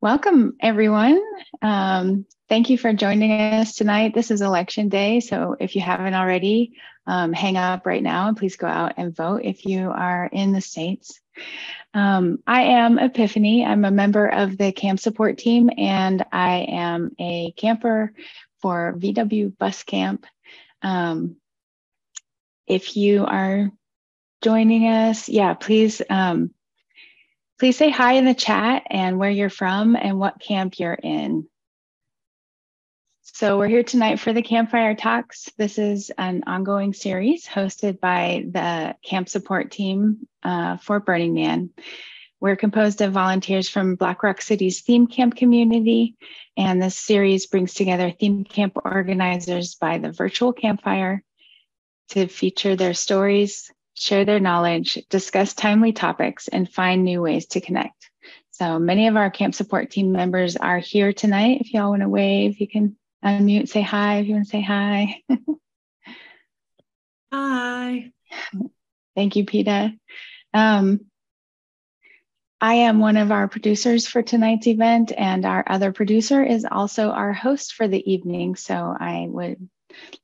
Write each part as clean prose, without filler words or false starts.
Welcome, everyone. Thank you for joining us tonight. This is election day, so if you haven't already, hang up right now and please go out and vote if you are in the States. I am Epiphany. I'm a member of the camp support team, and I am a camper for VW Bus Camp. If you are joining us, please say hi in the chat and where you're from and what camp you're in. So we're here tonight for the Campfire Talks. This is an ongoing series hosted by the camp support team for Burning Man. We're composed of volunteers from Black Rock City's theme camp community, and this series brings together theme camp organizers by the virtual campfire to feature their stories, share their knowledge, discuss timely topics, and find new ways to connect. So many of our camp support team members are here tonight. If y'all want to wave, you can unmute, say hi if you want to say hi. Hi. Thank you, Peta. I am one of our producers for tonight's event, and our other producer is also our host for the evening. So I would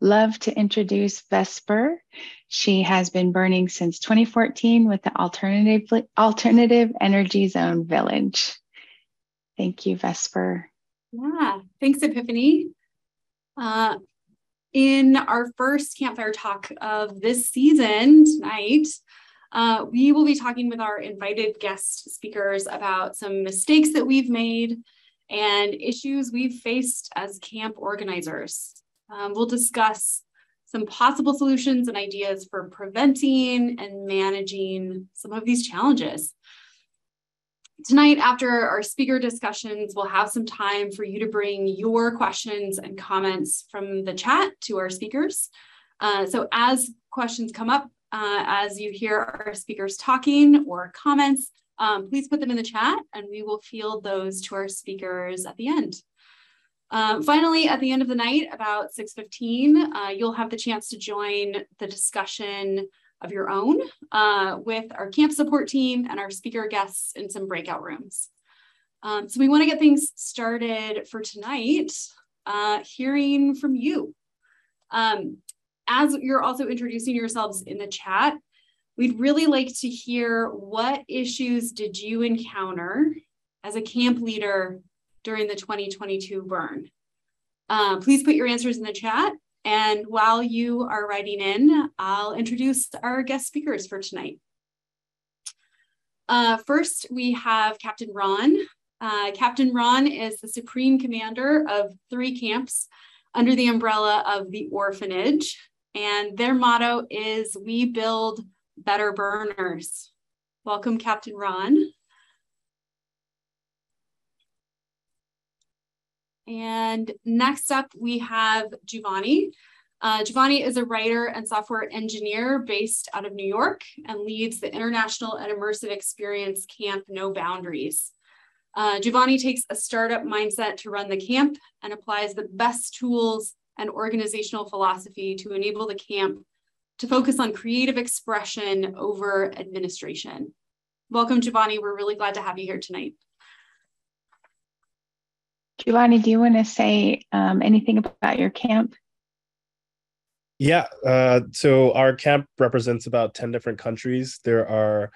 love to introduce Vesper. She has been burning since 2014 with the Alternative Energy Zone Village. Thank you, Vesper. Yeah, thanks, Epiphany. In our first Campfire Talk of this season tonight, we will be talking with our invited guest speakers about some mistakes that we've made and issues we've faced as camp organizers. We'll discuss some possible solutions and ideas for preventing and managing some of these challenges. Tonight, after our speaker discussions, we'll have some time for you to bring your questions and comments from the chat to our speakers. So as questions come up, as you hear our speakers talking or comments, please put them in the chat and we will field those to our speakers at the end. Finally, at the end of the night, about 6:15, you'll have the chance to join the discussion of your own with our camp support team and our speaker guests in some breakout rooms. So we want to get things started for tonight, hearing from you. As you're also introducing yourselves in the chat, we'd really like to hear what issues did you encounter as a camp leader during the 2022 burn. Please put your answers in the chat. And while you are writing in, I'll introduce our guest speakers for tonight. First, we have Captain Ron. Captain Ron is the Supreme Commander of 3 camps under the umbrella of the Orphanage. And their motto is, "We build better burners." Welcome, Captain Ron. And next up, we have Giovanni. Giovanni is a writer and software engineer based out of New York and leads the international and immersive experience camp No Boundaries. Giovanni takes a startup mindset to run the camp and applies the best tools and organizational philosophy to enable the camp to focus on creative expression over administration. Welcome, Giovanni. We're really glad to have you here tonight. Giovanni, do you want to say anything about your camp? Yeah, so our camp represents about 10 different countries. There are,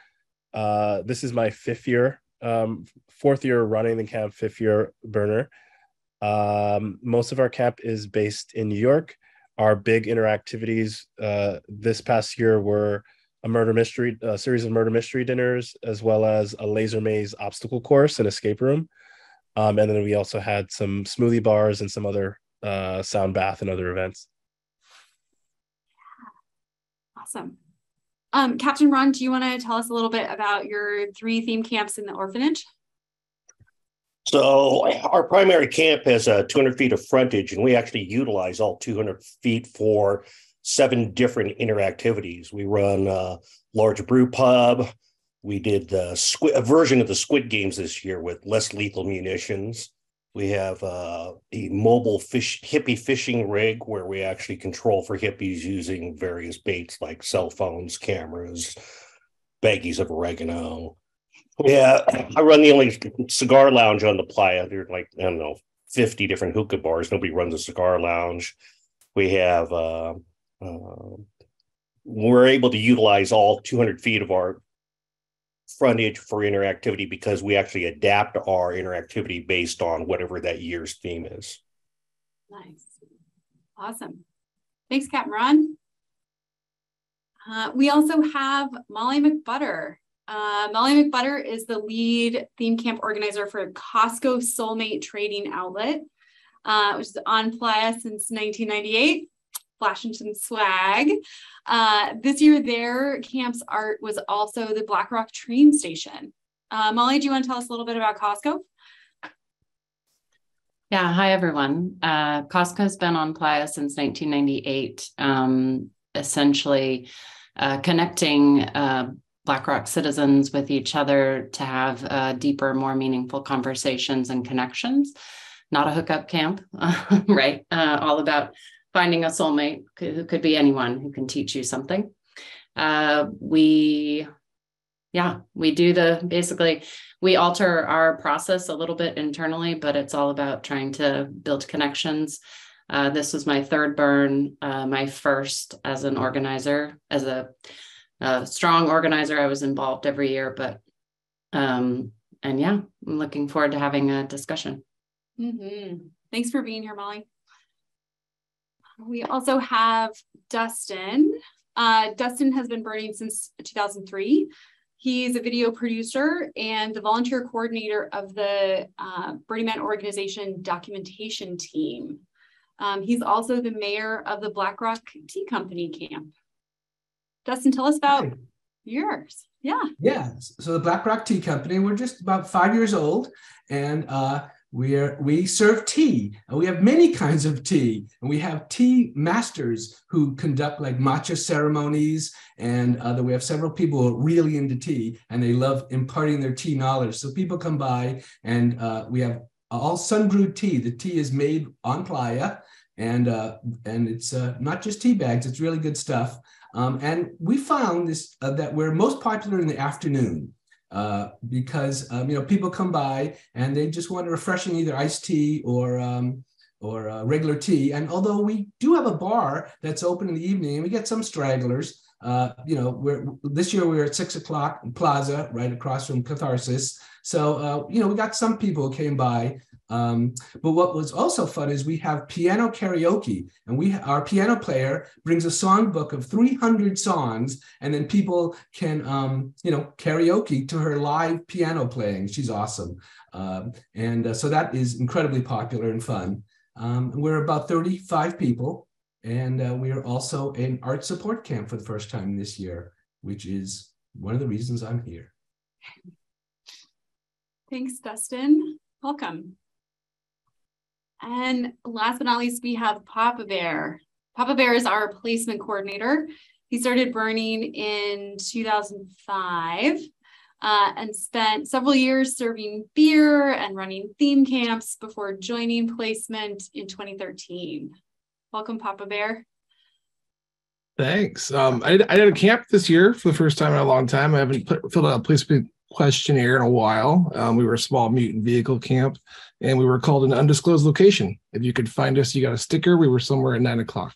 this is my 4th year running the camp, 5th year burner. Most of our camp is based in New York. Our big interactivities this past year were a series of murder mystery dinners, as well as a laser maze obstacle course and escape room. And then we also had some smoothie bars and some other sound bath and other events. Awesome. Captain Ron, do you want to tell us a little bit about your 3 theme camps in the Orphanage? So our primary camp has 200 feet of frontage, and we actually utilize all 200 feet for 7 different interactivities. We run a large brew pub. We did a version of the Squid Games this year with less lethal munitions. We have a mobile hippie fishing rig where we actually control for hippies using various baits like cell phones, cameras, baggies of oregano. Yeah, I run the only cigar lounge on the playa. There's like, I don't know, 50 different hookah bars. Nobody runs a cigar lounge. We have, we're able to utilize all 200 feet of our frontage for interactivity because we actually adapt our interactivity based on whatever that year's theme is. Nice. Awesome. Thanks, Capt Ron. We also have Molly McButter. Molly McButter is the lead theme camp organizer for Costco Soulmate Trading Outlet, which is on Playa since 1998. Flashing some swag. This year, their camp's art was also the Black Rock train station. Molly, do you want to tell us a little bit about Costco? Yeah, hi everyone. Costco's been on Playa since 1998, essentially connecting Black Rock citizens with each other to have deeper, more meaningful conversations and connections. Not a hookup camp, right? All about finding a soulmate who could be anyone who can teach you something. We alter our process a little bit internally, but it's all about trying to build connections. This was my third burn, my first as an organizer, as a strong organizer. I was involved every year, but I'm looking forward to having a discussion. Mm-hmm. Thanks for being here, Molly. We also have Dustin. Dustin has been burning since 2003. He's a video producer and the volunteer coordinator of the Burning Man organization documentation team. He's also the mayor of the Black Rock Tea Company camp. Dustin, tell us about yours. Yeah. Yeah. So the Black Rock Tea Company, we're just about 5 years old, and we serve tea, and we have many kinds of tea, and we have tea masters who conduct like matcha ceremonies, and we have several people who are really into tea, and they love imparting their tea knowledge. So people come by, and we have all sun-brewed tea. The tea is made on Playa, and it's not just tea bags, it's really good stuff. And we found this that we're most popular in the afternoon. Because people come by and they just want a refreshing either iced tea or regular tea. And although we do have a bar that's open in the evening and we get some stragglers, this year we were at 6 o'clock in Plaza, right across from Catharsis. So we got some people who came by. But what was also fun is we have piano karaoke, and our piano player brings a songbook of 300 songs, and then people can, karaoke to her live piano playing. She's awesome. So that is incredibly popular and fun. We're about 35 people, and we are also an art support camp for the first time this year, which is one of the reasons I'm here. Thanks, Dustin. Welcome. And last but not least, we have Papa Bear. Papa Bear is our placement coordinator. He started burning in 2005 and spent several years serving beer and running theme camps before joining placement in 2013. Welcome, Papa Bear. Thanks. I did a camp this year for the first time in a long time. I haven't filled out a placement questionnaire in a while. We were a small mutant vehicle camp, and we were called an undisclosed location. If you could find us, you got a sticker. We were somewhere at 9 o'clock.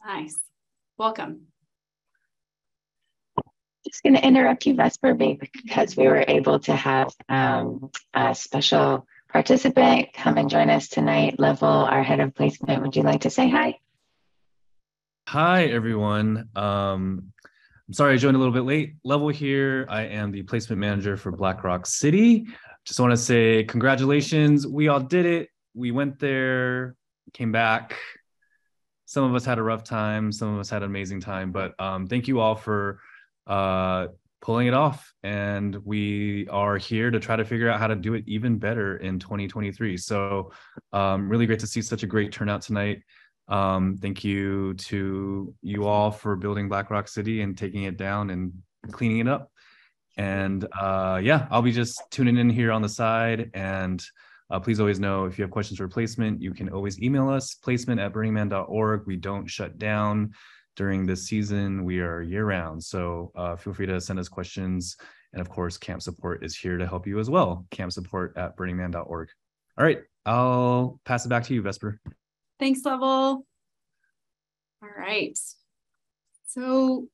Nice. Welcome. Just going to interrupt you, Vesper, because we were able to have a special participant come and join us tonight. Level, our head of placement. Would you like to say hi? Hi, everyone. I'm sorry I joined a little bit late. Level here. I am the placement manager for Black Rock City. Just want to say congratulations. We all did it. We went there, came back. Some of us had a rough time. Some of us had an amazing time. But thank you all for pulling it off. And we are here to try to figure out how to do it even better in 2023. So really great to see such a great turnout tonight. Thank you to you all for building Black Rock City and taking it down and cleaning it up. And I'll be just tuning in here on the side. And please always know if you have questions for placement, you can always email us, placement@burningman.org. We don't shut down during this season. We are year round. So feel free to send us questions And of course, Camp Support is here to help you as well. campsupport@burningman.org. All right, I'll pass it back to you, Vesper. Thanks, Level. All right. So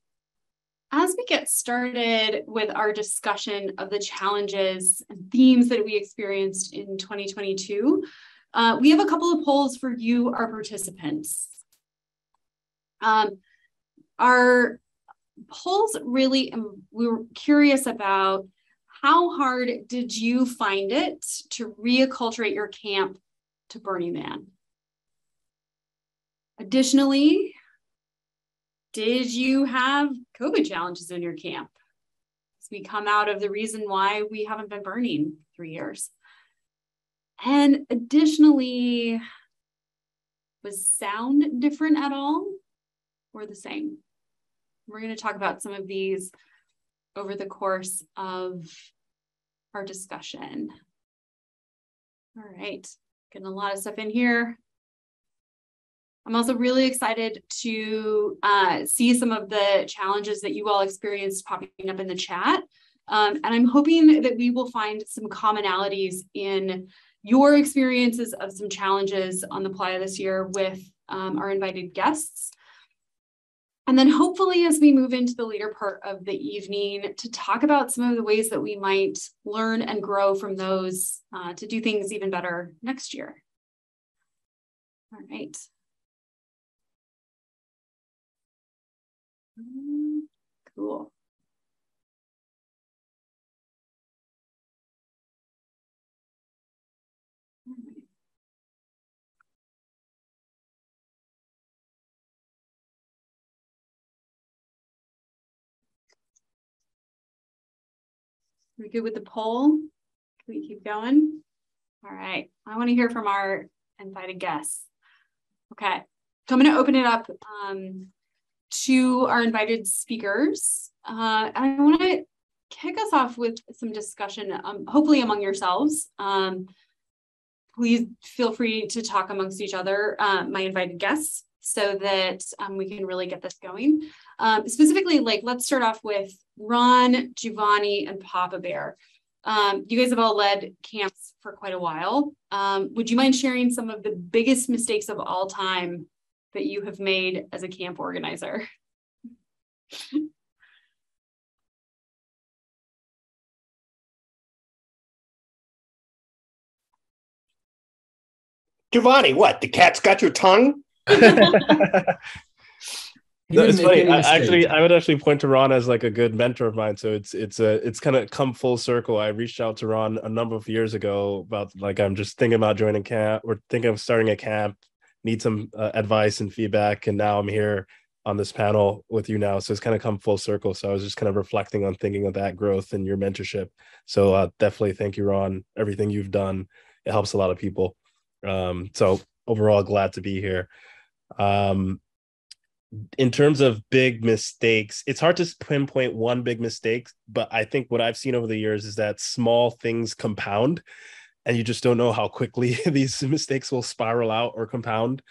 as we get started with our discussion of the challenges and themes that we experienced in 2022, we have a couple of polls for you, our participants. Our polls really, we were curious about how hard did you find it to reacculturate your camp to Burning Man? Additionally, did you have COVID challenges in your camp as we come out of the reason why we haven't been burning 3 years? And additionally, was sound different at all or the same? We're going to talk about some of these over the course of our discussion. All right, getting a lot of stuff in here. I'm also really excited to see some of the challenges that you all experienced popping up in the chat. And I'm hoping that we will find some commonalities in your experiences of some challenges on the playa this year with our invited guests. And then hopefully as we move into the later part of the evening to talk about some of the ways that we might learn and grow from those to do things even better next year. All right. Cool. We good with the poll? Can we keep going? All right. I want to hear from our invited guests. Okay. So I'm going to open it up to our invited speakers. And I want to kick us off with some discussion, hopefully among yourselves. Please feel free to talk amongst each other, my invited guests, so that we can really get this going. Specifically, let's start off with Ron, Giovanni, and Papa Bear. You guys have all led camps for quite a while. Would you mind sharing some of the biggest mistakes of all time that you have made as a camp organizer? Giovanni, what? The cat's got your tongue? No, it's funny. I would actually point to Ron as like a good mentor of mine. So it's kind of come full circle. I reached out to Ron a number of years ago about I'm just thinking about joining camp or thinking of starting a camp, need some advice and feedback, and now I'm here on this panel with you now. So it's kind of come full circle. So I was just kind of reflecting on thinking of that growth and your mentorship. So definitely thank you, Ron. Everything you've done, it helps a lot of people. So overall, glad to be here. In terms of big mistakes, it's hard to pinpoint one big mistake, but I think what I've seen over the years is that small things compound and you just don't know how quickly these mistakes will spiral out or compound.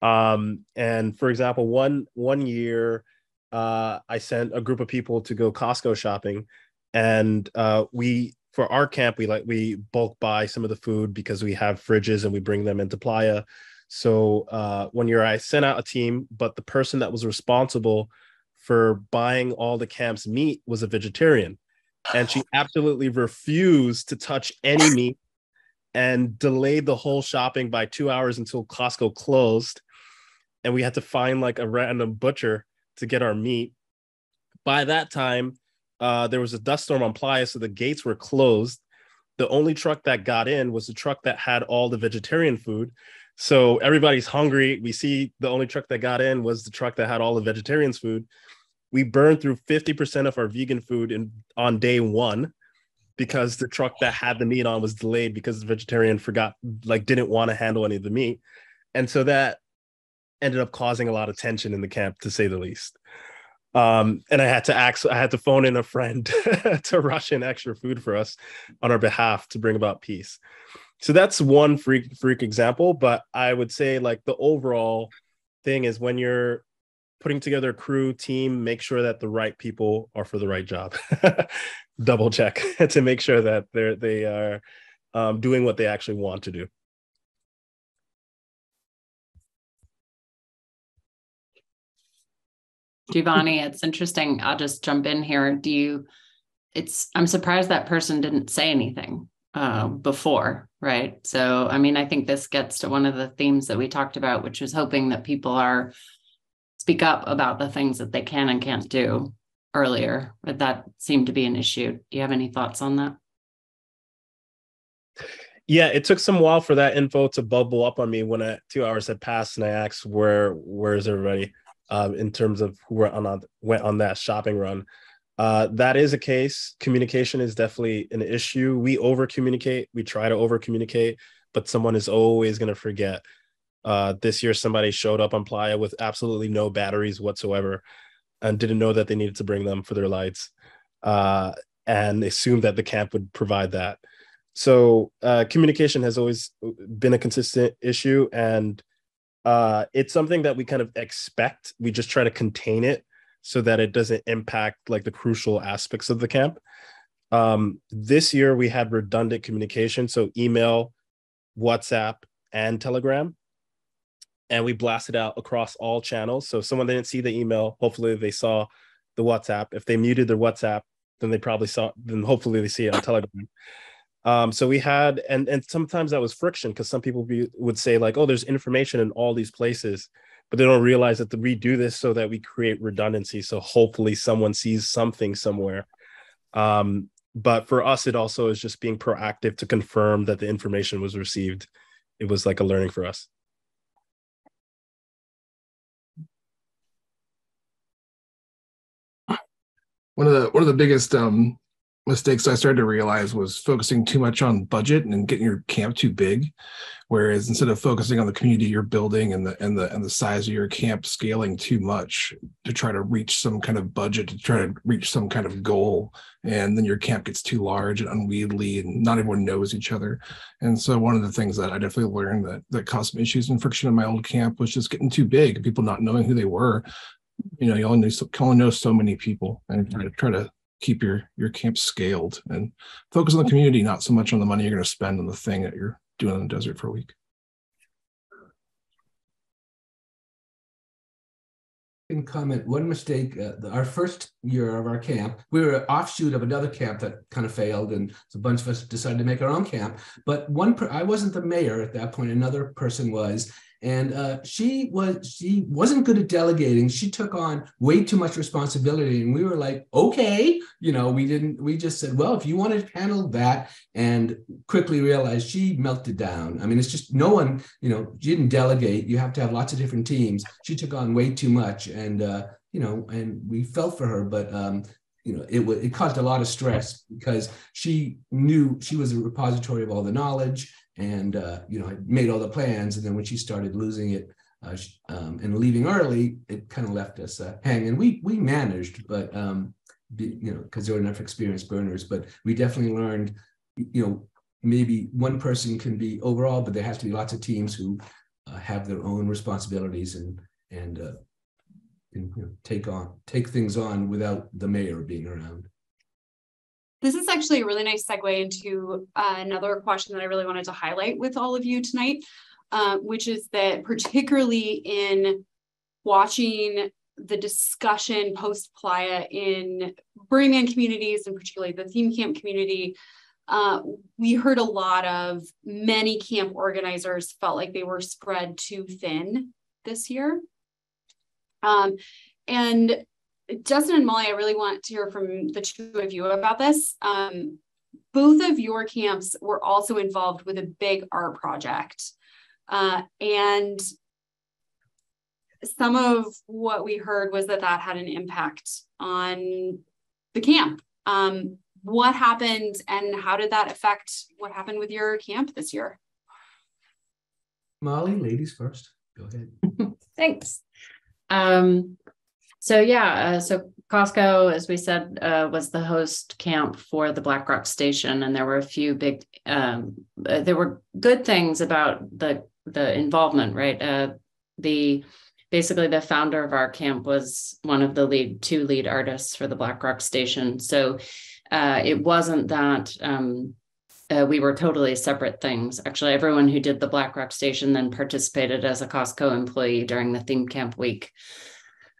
And for example, one year, I sent a group of people to go Costco shopping, and for our camp, we bulk buy some of the food because we have fridges and we bring them into playa. So one year I sent out a team, but the person that was responsible for buying all the camp's meat was a vegetarian, and she absolutely refused to touch any meat and delayed the whole shopping by 2 hours until Costco closed. And we had to find a random butcher to get our meat. By that time, there was a dust storm on playa, so the gates were closed. The only truck that got in was the truck that had all the vegetarian food. So everybody's hungry. We see the only truck that got in was the truck that had all the vegetarians food. We burned through 50% of our vegan food on day one because the truck that had the meat on was delayed because the vegetarian didn't want to handle any of the meat. And so that ended up causing a lot of tension in the camp, to say the least. And I had to phone in a friend to rush in extra food for us on our behalf to bring about peace. So that's one freak example, but I would say the overall thing is when you're putting together a crew team, make sure that the right people are for the right job. double check to make sure that they are doing what they actually want to do. Giovanni, it's interesting. I'll just jump in here. I'm surprised that person didn't say anything before, right? So, I mean, I think this gets to one of the themes that we talked about, which is hoping that people speak up about the things that they can and can't do earlier, but that seemed to be an issue. Do you have any thoughts on that? Yeah, it took some while for that info to bubble up on me when 2 hours had passed and I asked, where's everybody in terms of who went on that shopping run. That is a case. Communication is definitely an issue. We over-communicate. We try to over-communicate, but someone is always going to forget. This year, somebody showed up on Playa with absolutely no batteries whatsoever and didn't know that they needed to bring them for their lights and assumed that the camp would provide that. So communication has always been a consistent issue, and it's something that we kind of expect. We just try to contain it so that it doesn't impact like the crucial aspects of the camp. This year we had redundant communication, so email, WhatsApp, and Telegram, and we blasted out across all channels. So if someone didn't see the email, hopefully they saw the WhatsApp. If they muted their WhatsApp, then hopefully they see it on Telegram. So we had, and sometimes that was friction because some people would say like, oh, there's information in all these places, but they don't realize that we do this so that we create redundancy. So hopefully someone sees something somewhere. But for us, it also is just being proactive to confirm that the information was received. It was like a learning for us. One of the biggest mistakes I started to realize was focusing too much on budget and getting your camp too big, whereas instead of focusing on the community you're building and the size of your camp, scaling too much to try to reach some kind of budget, to try to reach some kind of goal, and then your camp gets too large and unwieldy and not everyone knows each other. And so one of the things that I definitely learned that caused some issues and friction in my old camp was just getting too big, people not knowing who they were. You know, you only know so many people, and try to keep your camp scaled and focus on the community, not so much on the money you're going to spend on the thing that you're doing in the desert for a week. Can comment one mistake. Our first year of our camp, we were an offshoot of another camp that kind of failed, and so a bunch of us decided to make our own camp. But I wasn't the mayor at that point; another person was, and she wasn't good at delegating. She took on way too much responsibility, and we were like, okay, we just said, well, if you want to handle that, and quickly realized she melted down. I mean, it's just no one, you didn't delegate. You have to have lots of different teams. She took on way too much, and and we felt for her, but it caused a lot of stress because she knew she was a repository of all the knowledge, and had made all the plans, and then when she started losing it and leaving early, it kind of left us hanging. We managed, but because there were enough experienced burners, but we definitely learned, maybe one person can be overall, but there has to be lots of teams who have their own responsibilities and take things on without the mayor being around. This is actually a really nice segue into another question that I really wanted to highlight with all of you tonight, which is that particularly in watching the discussion post-Playa in Burning Man communities, and particularly the theme camp community, we heard a lot of many camp organizers felt like they were spread too thin this year. And Justin and Molly, I really want to hear from the two of you about this. Both of your camps were also involved with a big art project. And some of what we heard was that had an impact on the camp. What happened, and how did that affect what happened with your camp this year? Molly, ladies first. Go ahead. Thanks. So Costco, as we said, was the host camp for the Black Rock Station, and there were a few big, there were good things about the involvement, right? Basically the founder of our camp was one of the two lead artists for the Black Rock Station. So it wasn't that we were totally separate things. Actually, everyone who did the Black Rock Station then participated as a Costco employee during the theme camp week.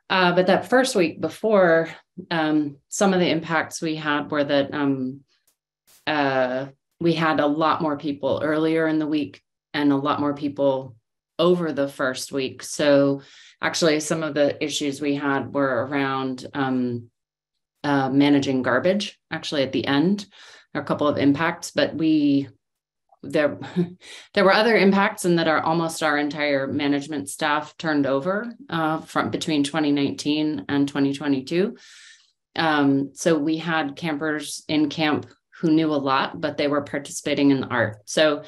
But that first week before, some of the impacts we had were that we had a lot more people earlier in the week and a lot more people over the first week. So actually, some of the issues we had were around managing garbage, actually at the end. There are a couple of impacts, but there were other impacts in that almost our entire management staff turned over from between 2019 and 2022. So we had campers in camp who knew a lot, but they were participating in the art. So,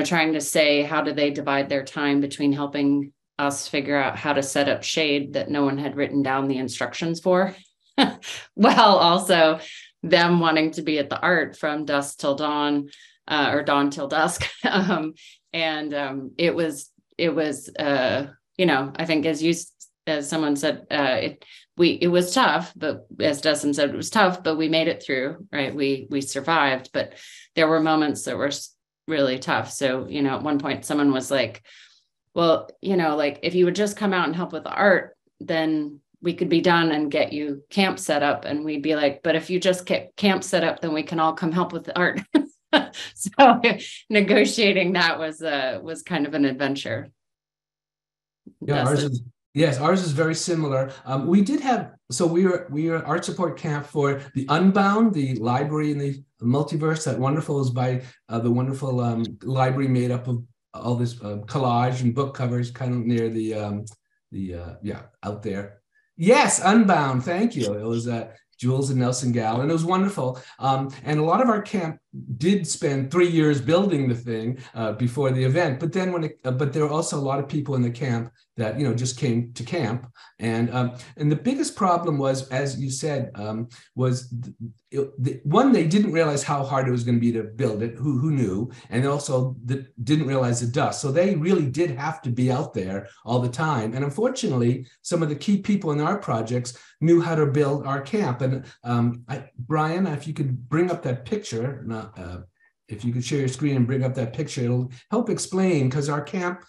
trying to say, how do they divide their time between helping us figure out how to set up shade that no one had written down the instructions for, while also them wanting to be at the art from dusk till dawn, or dawn till dusk. It was, I think as someone said, it was tough, but as Dustin said, it was tough, but we made it through, right? We survived, but there were moments that were really tough. So, at one point someone was like, well, like if you would just come out and help with the art, then we could be done and get you camp set up. And we'd be like, but if you just get camp set up, then we can all come help with the art. So negotiating that was kind of an adventure. Yeah, ours is very similar. We did have, so we were art support camp for the Unbound, the library in the multiverse. That wonderful is by the wonderful library made up of all this collage and book covers, kind of near the out there. Yes, Unbound. Thank you. It was Jules and Nelson Gal, and it was wonderful. And a lot of our camp did spend 3 years building the thing before the event. But then but there were also a lot of people in the camp that just came to camp, and the biggest problem was, as you said, was one, they didn't realize how hard it was going to be to build it. Who knew? And also didn't realize the dust. So they really did have to be out there all the time. And unfortunately, some of the key people in our projects knew how to build our camp. And Brian, if you could bring up that picture, if you could share your screen and bring up that picture, it'll help explain, because our camp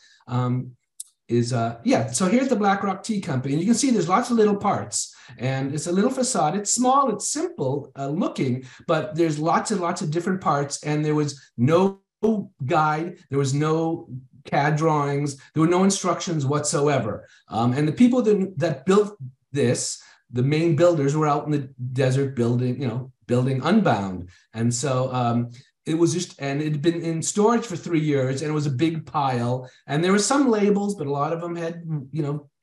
so here's the Black Rock Tea Company, and you can see there's lots of little parts, and it's a little facade. It's small, it's simple looking, but there's lots and lots of different parts, and there was no guide, there was no CAD drawings, there were no instructions whatsoever. And the people that built this, the main builders, were out in the desert building Unbound. And so it was and it had been in storage for 3 years, and it was a big pile. And there were some labels, but a lot of them had,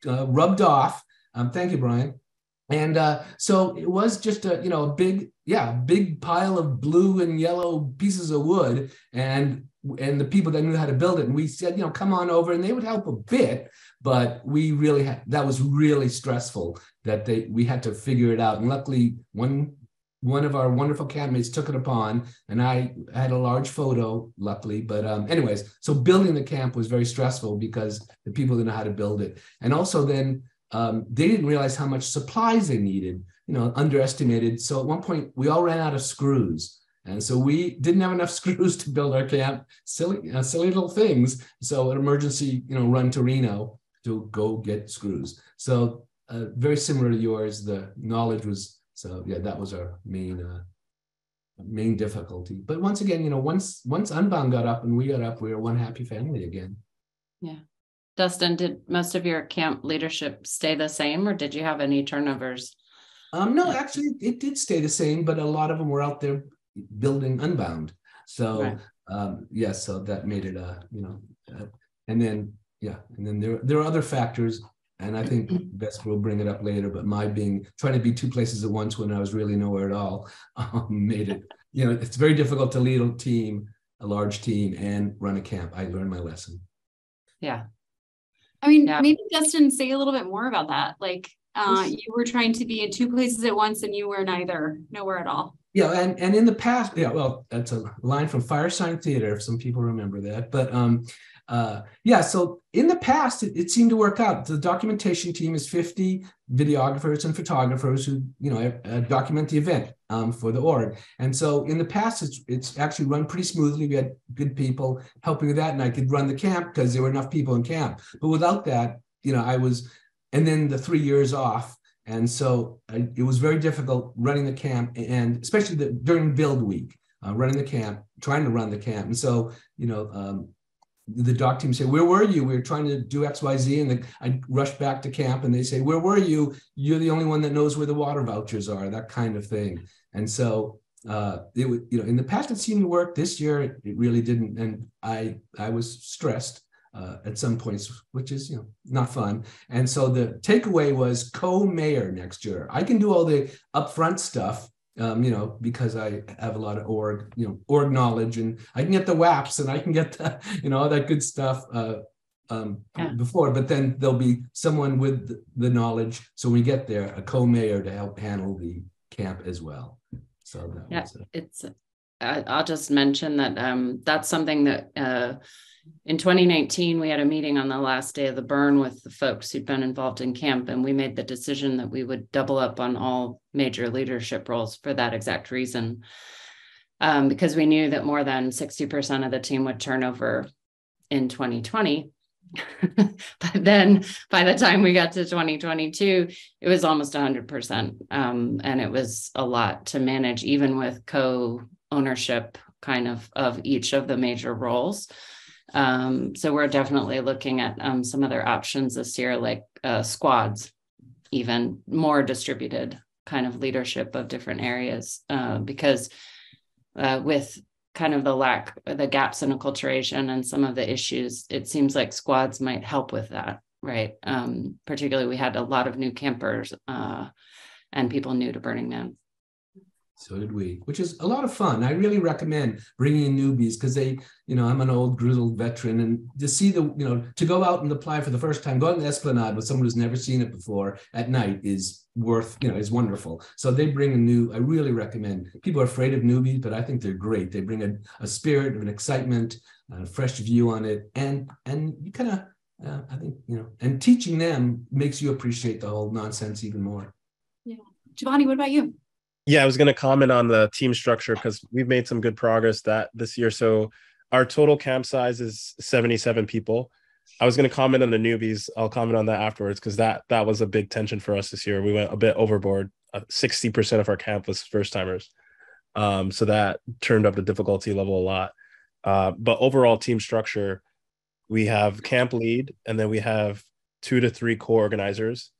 rubbed off. Thank you, Brian. And so it was just a big pile of blue and yellow pieces of wood, and the people that knew how to build it. And we said, come on over, and they would help a bit, but we really that was really stressful that we had to figure it out. And luckily, one of our wonderful campmates took it upon, and I had a large photo, luckily. But anyways, so building the camp was very stressful because the people didn't know how to build it. And also then they didn't realize how much supplies they needed, underestimated. So at one point we all ran out of screws. And so we didn't have enough screws to build our camp, silly little things. So an emergency, run to Reno to go get screws. So very similar to yours, the knowledge was, so yeah, that was our main difficulty. But once again, once Unbound got up and we got up, we were one happy family again. Yeah. Dustin, did most of your camp leadership stay the same, or did you have any turnovers? No, actually it did stay the same, but a lot of them were out there building Unbound. So right. So that made it and then there are other factors. And I think Bess will bring it up later, but my trying to be two places at once when I was really nowhere at all, made it, it's very difficult to lead a large team and run a camp. I learned my lesson. Yeah. I mean, maybe Dustin, say a little bit more about that. Like you were trying to be in two places at once and you were nowhere at all. Yeah, and in the past, yeah, well, that's a line from Firesign Theater, if some people remember that. But yeah, so in the past, it seemed to work out. The documentation team is 50 videographers and photographers who, document the event for the org. And so in the past, it's actually run pretty smoothly. We had good people helping with that, and I could run the camp because there were enough people in camp. But without that, and then the 3 years off. And so it was very difficult running the camp, and especially during build week, running the camp, trying to run the camp. And so, the doc team say, "Where were you? We were trying to do X, Y, Z." And I rush back to camp and they say, "Where were you? You're the only one that knows where the water vouchers are," that kind of thing. And so it would, in the past it seemed to work. This year it really didn't. And I was stressed at some points, which is, not fun. And so the takeaway was co-mayor next year. I can do all the upfront stuff, because I have a lot of org knowledge, and I can get the WAPs and I can get the, all that good stuff before, but then there'll be someone with the knowledge. So when we get there, a co-mayor to help handle the camp as well. So I'll just mention that that's something that in 2019, we had a meeting on the last day of the burn with the folks who'd been involved in camp, and we made the decision that we would double up on all major leadership roles for that exact reason, because we knew that more than 60% of the team would turn over in 2020. But then by the time we got to 2022, it was almost 100%. And it was a lot to manage, even with co-ownership kind of each of the major roles. So we're definitely looking at some other options this year, like squads, even more distributed kind of leadership of different areas, because with kind of the gaps in acculturation and some of the issues, it seems like squads might help with that, right? Particularly, we had a lot of new campers and people new to Burning Man. So did we, which is a lot of fun. I really recommend bringing in newbies because they, I'm an old grizzled veteran, and to see to go out and apply for the first time, go out in the Esplanade with someone who's never seen it before at night is is wonderful. So they bring I really recommend. People are afraid of newbies, but I think they're great. They bring a spirit of an excitement, a fresh view on it. And you kind of, I think, and teaching them makes you appreciate the whole nonsense even more. Yeah. Giovanni, what about you? Yeah, I was going to comment on the team structure because we've made some good progress this year. So our total camp size is 77 people. I was going to comment on the newbies. I'll comment on that afterwards because that was a big tension for us this year. We went a bit overboard. 60% of our camp was first timers. So that turned up the difficulty level a lot. But overall team structure, we have camp lead, and then we have 2 to 3 co-organizers.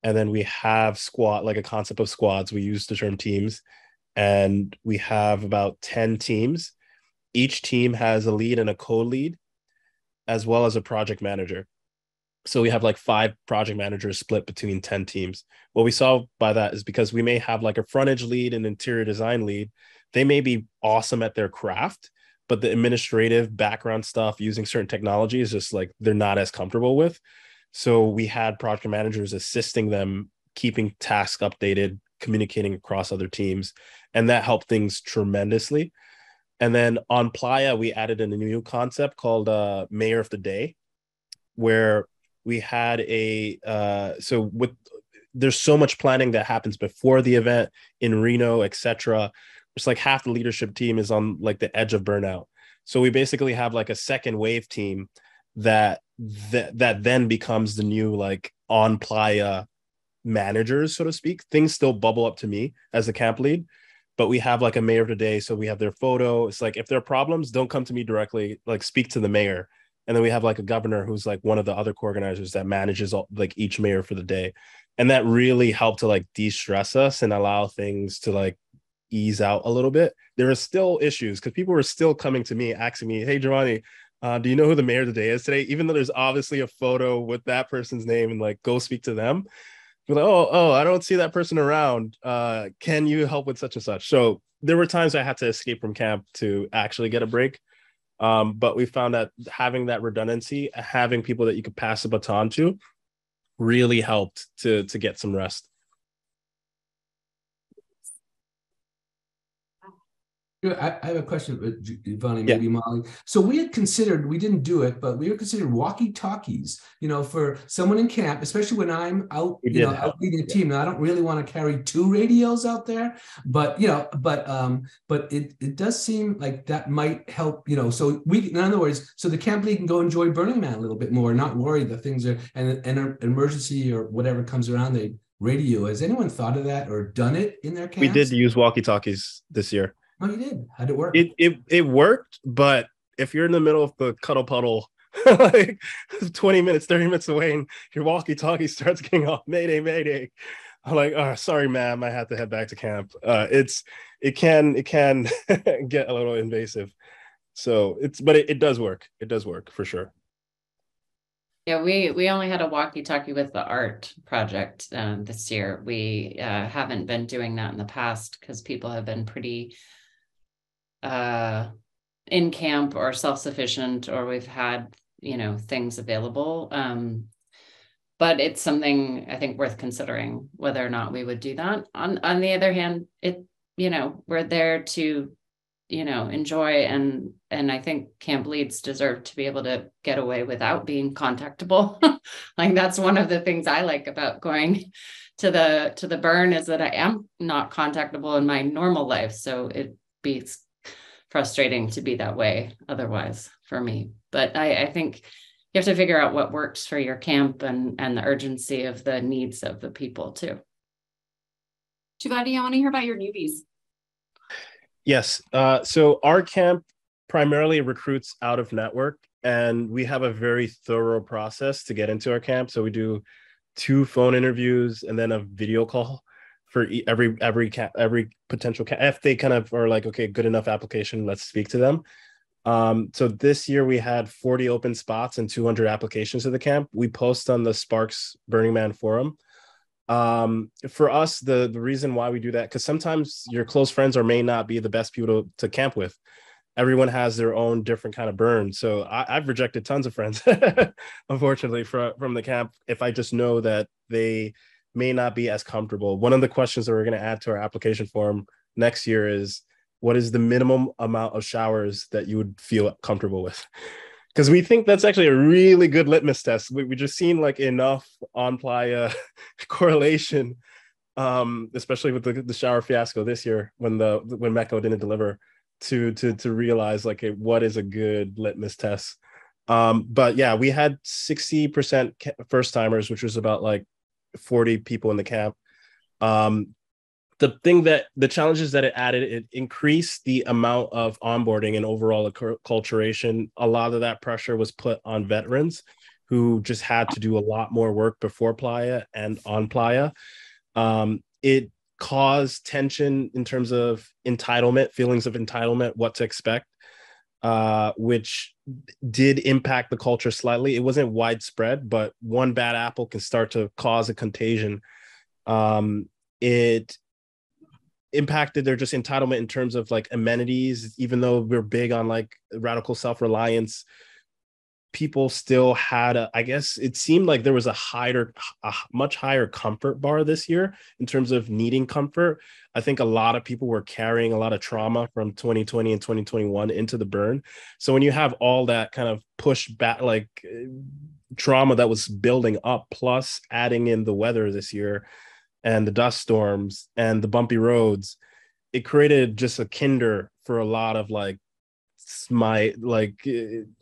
And then we have squad, like a concept of squads. We use the term teams, and we have about 10 teams. Each team has a lead and a co-lead, as well as a project manager. So we have like 5 project managers split between 10 teams. What we saw by that is because we may have like a frontage lead and interior design lead. They may be awesome at their craft, but the administrative background stuff using certain technology is just like they're not as comfortable with. So we had project managers assisting them, keeping tasks updated, communicating across other teams, and that helped things tremendously. And then on Playa, we added in a new concept called Mayor of the Day, where we had there's so much planning that happens before the event in Reno, etc. It's like half the leadership team is on like the edge of burnout. So we basically have like a second wave team that then becomes the new like on Playa managers, so to speak. Things still bubble up to me as the camp lead, but we have like a mayor of the day. So we have their photo. It's like, if there are problems, don't come to me directly, like speak to the mayor. And then we have like a governor who's like one of the other co-organizers that manages like each mayor for the day. And that really helped to like de-stress us and allow things to like ease out a little bit. There are still issues because people were still coming to me asking me, "Hey, Giovanni, do you know who the mayor of the day is today?" Even though there's obviously a photo with that person's name, and like, go speak to them. But like, oh, I don't see that person around. Can you help with such and such? So there were times I had to escape from camp to actually get a break. But we found that having that redundancy, having people that you could pass the baton to, really helped to get some rest. I have a question, Giovanni, Yeah. maybe Molly. So we had considered, we didn't do it, but we were considered walkie-talkies, for someone in camp, especially when I'm out, out leading a team. Now, I don't really want to carry two radios out there, but it does seem like that might help, so in other words, so the camp lead can go enjoy Burning Man a little bit more, not worry that things are, and an emergency or whatever comes around, they radio. Has anyone thought of that or done it in their camps? We did use walkie-talkies this year. Oh, you did? How'd it work? It worked, but if you're in the middle of the cuddle puddle, like 20 minutes, 30 minutes away, and your walkie-talkie starts getting off, mayday, mayday. I'm like, oh, sorry, ma'am, I have to head back to camp. It can get a little invasive. So but it does work. It does work for sure. Yeah, we only had a walkie-talkie with the art project this year. We haven't been doing that in the past because people have been pretty in camp or self-sufficient, or we've had, things available. But it's something I think worth considering whether or not we would do that. On the other hand, we're there to, enjoy, and I think camp leads deserve to be able to get away without being contactable. Like that's one of the things I like about going to the burn, is that I am not contactable in my normal life. So it be frustrating to be that way otherwise for me. But I think you have to figure out what works for your camp and the urgency of the needs of the people too. Giovanni, I want to hear about your newbies. Yes. So our camp primarily recruits out of network, and we have a very thorough process to get into our camp. So we do 2 phone interviews and then a video call for every potential camp. If they kind of are like, okay, good enough application, let's speak to them. So this year we had 40 open spots and 200 applications to the camp. We post on the Sparks Burning Man forum. For us, the reason why we do that, because sometimes your close friends may not be the best people to camp with. Everyone has their own different kind of burn. So I've rejected tons of friends, unfortunately, from the camp, if I just know that they may not be as comfortable. One of the questions that we're going to add to our application form next year is, what is the minimum amount of showers that you would feel comfortable with? Because we think that's actually a really good litmus test. We just seen like enough on playa correlation, especially with the shower fiasco this year when Mecco didn't deliver, to realize like, what is a good litmus test. But yeah, we had 60% first timers, which was about like 40 people in the camp. The challenges that it added, it increased the amount of onboarding and overall acculturation. A lot of that pressure was put on veterans who just had to do a lot more work before playa and on playa. It caused tension in terms of entitlement, feelings of entitlement, what to expect, which did impact the culture slightly. It wasn't widespread, but one bad apple can start to cause a contagion. It impacted their just entitlement in terms of like amenities. Even though we're big on like radical self-reliance, people still had I guess it seemed like there was a much higher comfort bar this year in terms of needing comfort. I think a lot of people were carrying a lot of trauma from 2020 and 2021 into the burn. So when you have all that kind of push back, like trauma that was building up, plus adding in the weather this year and the dust storms and the bumpy roads, it created just a kinder for a lot of a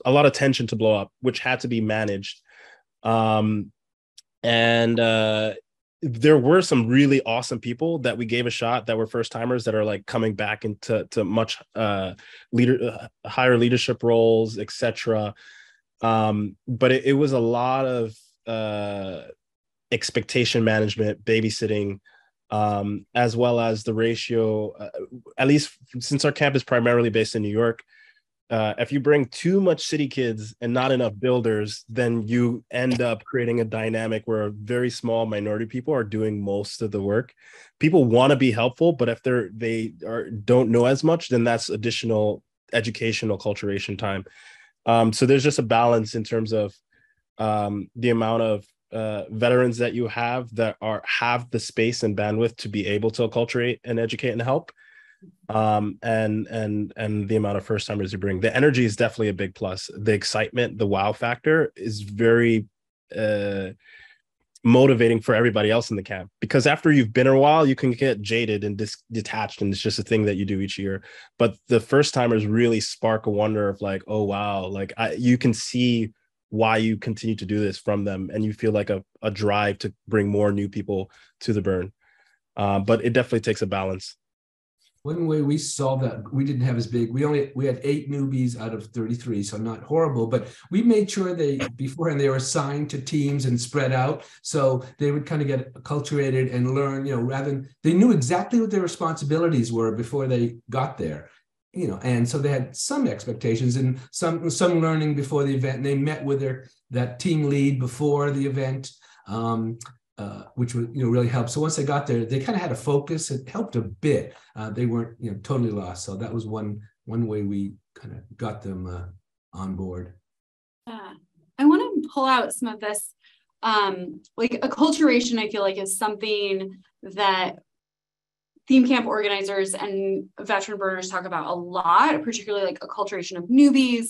lot of tension to blow up, which had to be managed. There were some really awesome people that we gave a shot that were first timers that are like coming back into much higher leadership roles, etc. But it was a lot of expectation management, babysitting, as well as the ratio, at least since our camp is primarily based in New York. If you bring too much city kids and not enough builders, then you end up creating a dynamic where a very small minority people are doing most of the work. People want to be helpful, but if don't know as much, then that's additional educational acculturation time. So there's just a balance in terms of the amount of veterans that you have that have the space and bandwidth to be able to acculturate and educate and help. and the amount of first timers you bring. The energy is definitely a big plus. The excitement, the wow factor is very motivating for everybody else in the camp, because after you've been a while, you can get jaded and detached, and it's just a thing that you do each year. But the first timers really spark a wonder of like, oh wow, like you can see why you continue to do this from them, and you feel like a drive to bring more new people to the burn. But it definitely takes a balance. One way we solved that, we didn't have as big. We had 8 newbies out of 33, so not horrible. But we made sure beforehand they were assigned to teams and spread out, so they would kind of get acculturated and learn. Rather than they knew exactly what their responsibilities were before they got there. And so they had some expectations and some learning before the event. And they met with that team lead before the event. Which would really help. So once they got there, they kind of had a focus. It helped a bit. They weren't totally lost. So that was one way we kind of got them on board. I want to pull out some of this, like acculturation. I feel like is something that theme camp organizers and veteran burners talk about a lot, particularly like acculturation of newbies.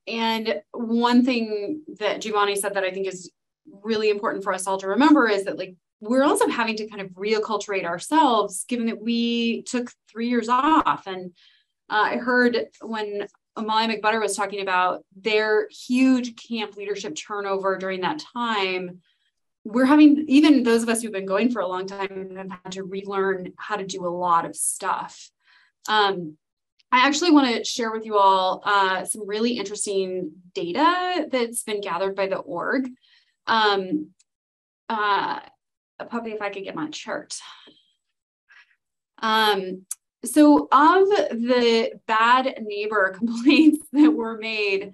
And one thing that Giovanni said that I think is really important for us all to remember is that like we're also having to kind of reacculturate ourselves, given that we took 3 years off. And I heard when Amalia McButter was talking about their huge camp leadership turnover during that time, we're having, even those of us who've been going for a long time have had to relearn how to do a lot of stuff. I actually want to share with you all some really interesting data that's been gathered by the org. Puppy, if I could get my chart. So of the bad neighbor complaints that were made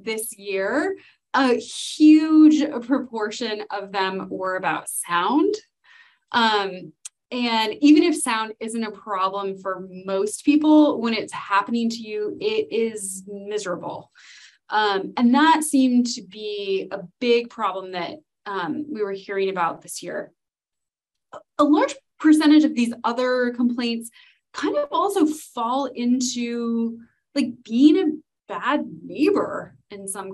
this year, a huge proportion of them were about sound. And even if sound isn't a problem for most people, when it's happening to you, it is miserable. And that seemed to be a big problem that we were hearing about this year. A large percentage of these other complaints kind of also fall into like being a bad neighbor in some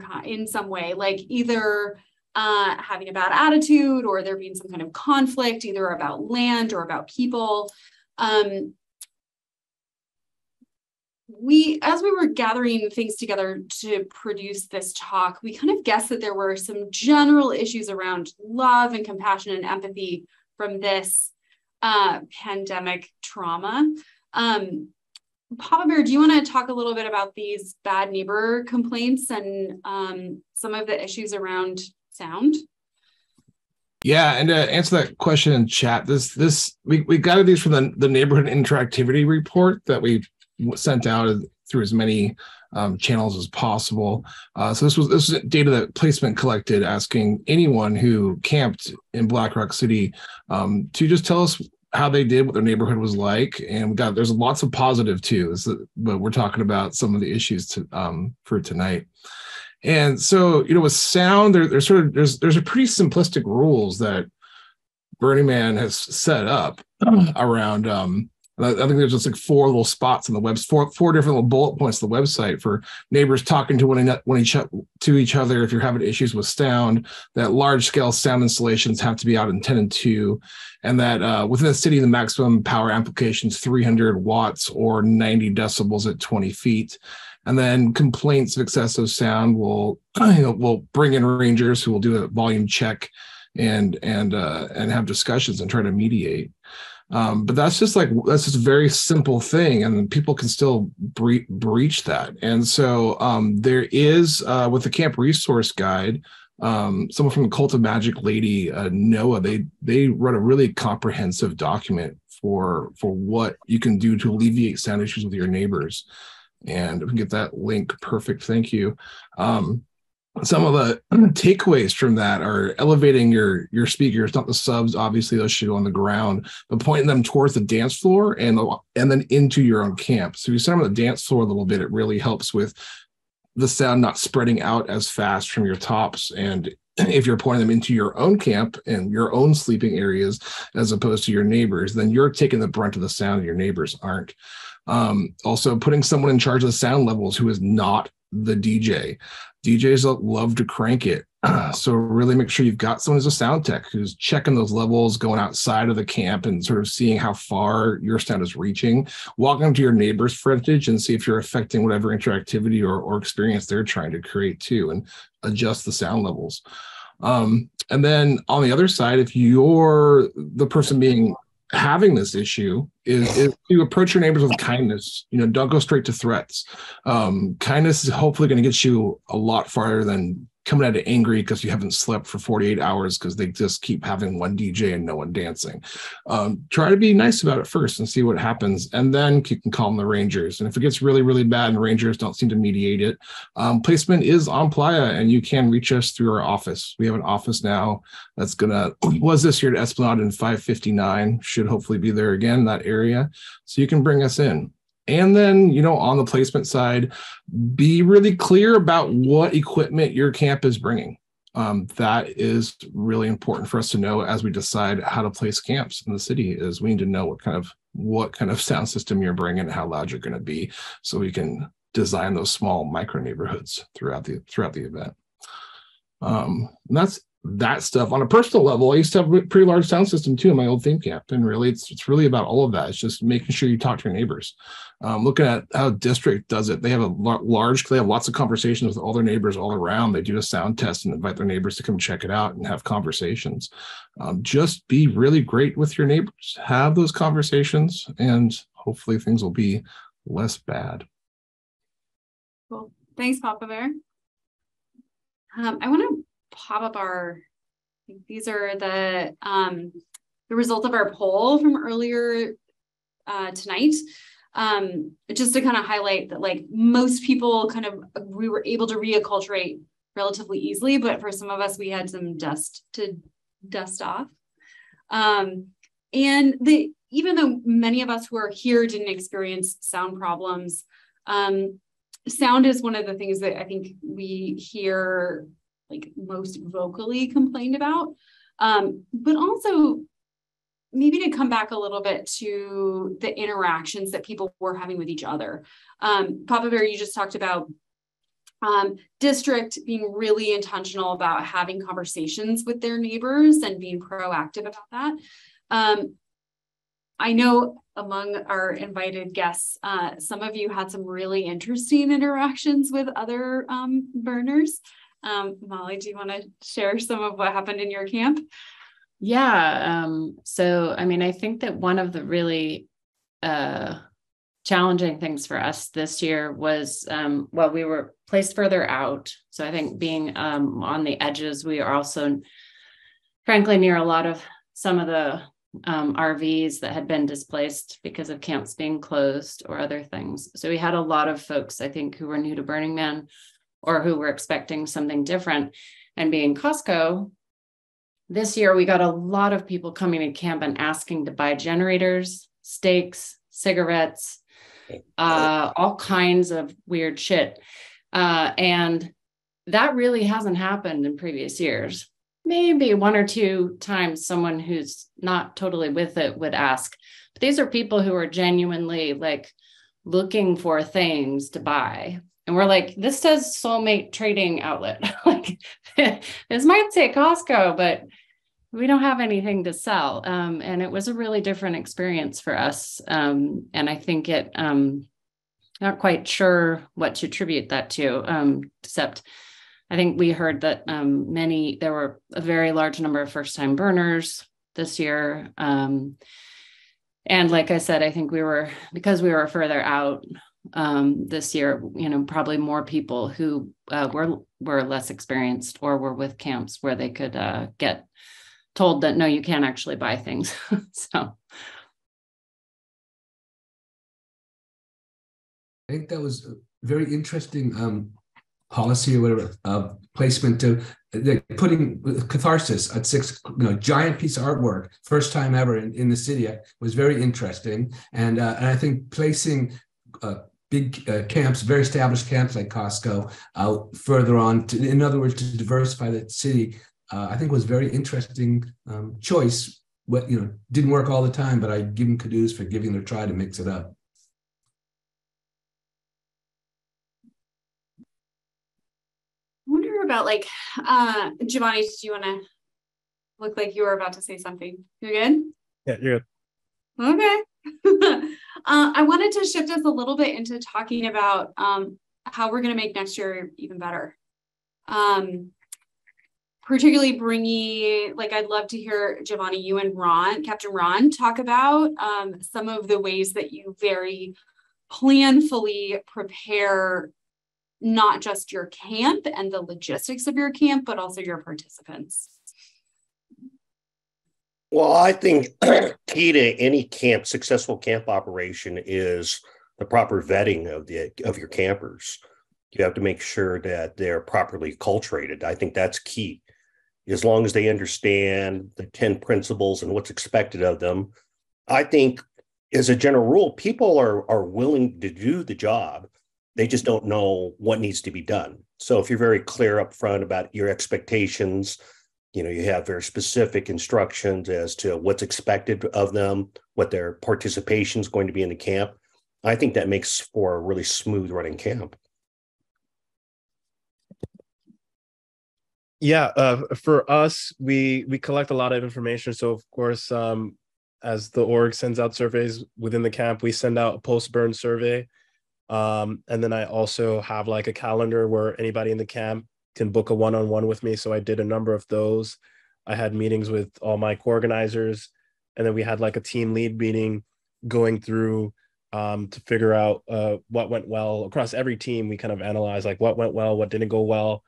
way, like either having a bad attitude or there being some kind of conflict, either about land or about people. As we were gathering things together to produce this talk, we kind of guessed that there were some general issues around love and compassion and empathy from this pandemic trauma. Papa Bear, do you want to talk a little bit about these bad neighbor complaints and some of the issues around sound? Yeah, and to answer that question in chat, we got these from the neighborhood interactivity report that we sent out through as many channels as possible. So this was data that placement collected, asking anyone who camped in Black Rock City to just tell us how they did, what their neighborhood was like, and there's lots of positive too. But we're talking about some of the issues for tonight. And so with sound, there's a pretty simplistic rules that Burning Man has set up around. I think there's just like 4 little spots on the web, four different little bullet points on the website for neighbors talking to each other if you're having issues with sound, that large scale sound installations have to be out in 10 and 2, and that within the city, the maximum power amplification is 300 watts or 90 decibels at 20 feet. And then complaints of excessive sound will bring in rangers who will do a volume check and have discussions and try to mediate. But that's just a very simple thing, and people can still breach that. And so there is with the camp resource guide, someone from the Cult of Magic Lady, Noah, they wrote a really comprehensive document for what you can do to alleviate sound issues with your neighbors. And we can get that link. Perfect. Thank you. Some of the takeaways from that are elevating your speakers, not the subs. Obviously, those should go on the ground, but pointing them towards the dance floor and then into your own camp. So if you set them on the dance floor a little bit, it really helps with the sound not spreading out as fast from your tops and if you're pointing them into your own camp and your own sleeping areas as opposed to your neighbors, then you're taking the brunt of the sound and your neighbors aren't. Also, putting someone in charge of the sound levels who is not the DJ. DJs love to crank it. So really make sure you've got someone who's a sound tech who's checking those levels, going outside of the camp and sort of seeing how far your sound is reaching, walking to your neighbor's frontage and see if you're affecting whatever interactivity or experience they're trying to create too, and adjust the sound levels. And then on the other side, if you're the person having this issue, is to approach your neighbors with kindness. Don't go straight to threats. Kindness is hopefully going to get you a lot farther than coming at it angry because you haven't slept for 48 hours because they just keep having one DJ and no one dancing. Try to be nice about it first and see what happens, and then you can call the Rangers. And if it gets really, really bad and Rangers don't seem to mediate it, placement is on Playa, and you can reach us through our office. We have an office now that's was this year at Esplanade in 559, should hopefully be there again in that area. So you can bring us in. And then, on the placement side, be really clear about what equipment your camp is bringing. That is really important for us to know as we decide how to place camps in the city. Is we need to know what kind of sound system you're bringing and how loud you're going to be, so we can design those small micro neighborhoods throughout the event. And that's that stuff. On a personal level, I used to have a pretty large sound system too in my old theme camp, and really it's really about all of that. It's just making sure you talk to your neighbors. Looking at how district does it, they have lots of conversations with all their neighbors all around. They do a sound test and invite their neighbors to come check it out and have conversations. Just be really great with your neighbors, have those conversations, and hopefully things will be less bad. Cool. Thanks, Papa Bear. I want to pop up these are the result of our poll from earlier tonight. Just to kind of highlight that, like, most people we were able to reacculturate relatively easily, but for some of us, we had some dust to dust off. And even though many of us who are here didn't experience sound problems, sound is one of the things that I think we hear most vocally complained about, but also maybe to come back a little bit to the interactions that people were having with each other. Papa Bear, you just talked about district being really intentional about having conversations with their neighbors and being proactive about that. I know among our invited guests, some of you had some really interesting interactions with other burners. Molly, do you want to share some of what happened in your camp? Yeah. So, I think that one of the really challenging things for us this year was, we were placed further out. So I think being on the edges, we are also, frankly, near a lot of some of the RVs that had been displaced because of camps being closed or other things. So we had a lot of folks, I think, who were new to Burning Man or who were expecting something different. And being Costco, this year we got a lot of people coming to camp and asking to buy generators, steaks, cigarettes, all kinds of weird shit. And that really hasn't happened in previous years. Maybe one or two times someone who's not totally with it would ask. But these are people who are genuinely looking for things to buy. And we're like, this says Soulmate Trading Outlet. This might say Costco, but we don't have anything to sell. And it was a really different experience for us. And I think not quite sure what to attribute that to, except I think we heard that there were a very large number of first-time burners this year. And like I said, I think because we were further out this year, probably more people who were less experienced or were with camps where they could get told that, no, you can't actually buy things. So I think that was a very interesting policy or whatever, placement to putting Catharsis at 6, giant piece of artwork, first time ever in the city, was very interesting. And I think placing big camps, very established camps like Costco, out further on. In other words, to diversify the city, I think was very interesting choice. What didn't work all the time, but I give them kudos for giving it a try to mix it up. I wonder about Giovanni, did you want to look like you were about to say something? You're good? Yeah, you're good. Okay. I wanted to shift us a little bit into talking about how we're going to make next year even better. Particularly bringing, I'd love to hear, Giovanni, you and Captain Ron, talk about some of the ways that you very planfully prepare not just your camp and the logistics of your camp, but also your participants. Well, I think key to any successful camp operation is the proper vetting of your campers. You have to make sure that they're properly acculturated. I think that's key. As long as they understand the 10 principles and what's expected of them, I think as a general rule, people are willing to do the job. They just don't know what needs to be done. So if you're very clear up front about your expectations, you have very specific instructions as to what's expected of them, what their participation is going to be in the camp, I think that makes for a really smooth running camp. Yeah, for us, we collect a lot of information. So of course, as the org sends out surveys within the camp, we send out a post-burn survey. And then I also have a calendar where anybody in the camp can book a one-on-one with me. So I did a number of those. I had meetings with all my co-organizers, and then we had a team lead meeting going through to figure out what went well across every team. We kind of analyze what went well, what didn't go well.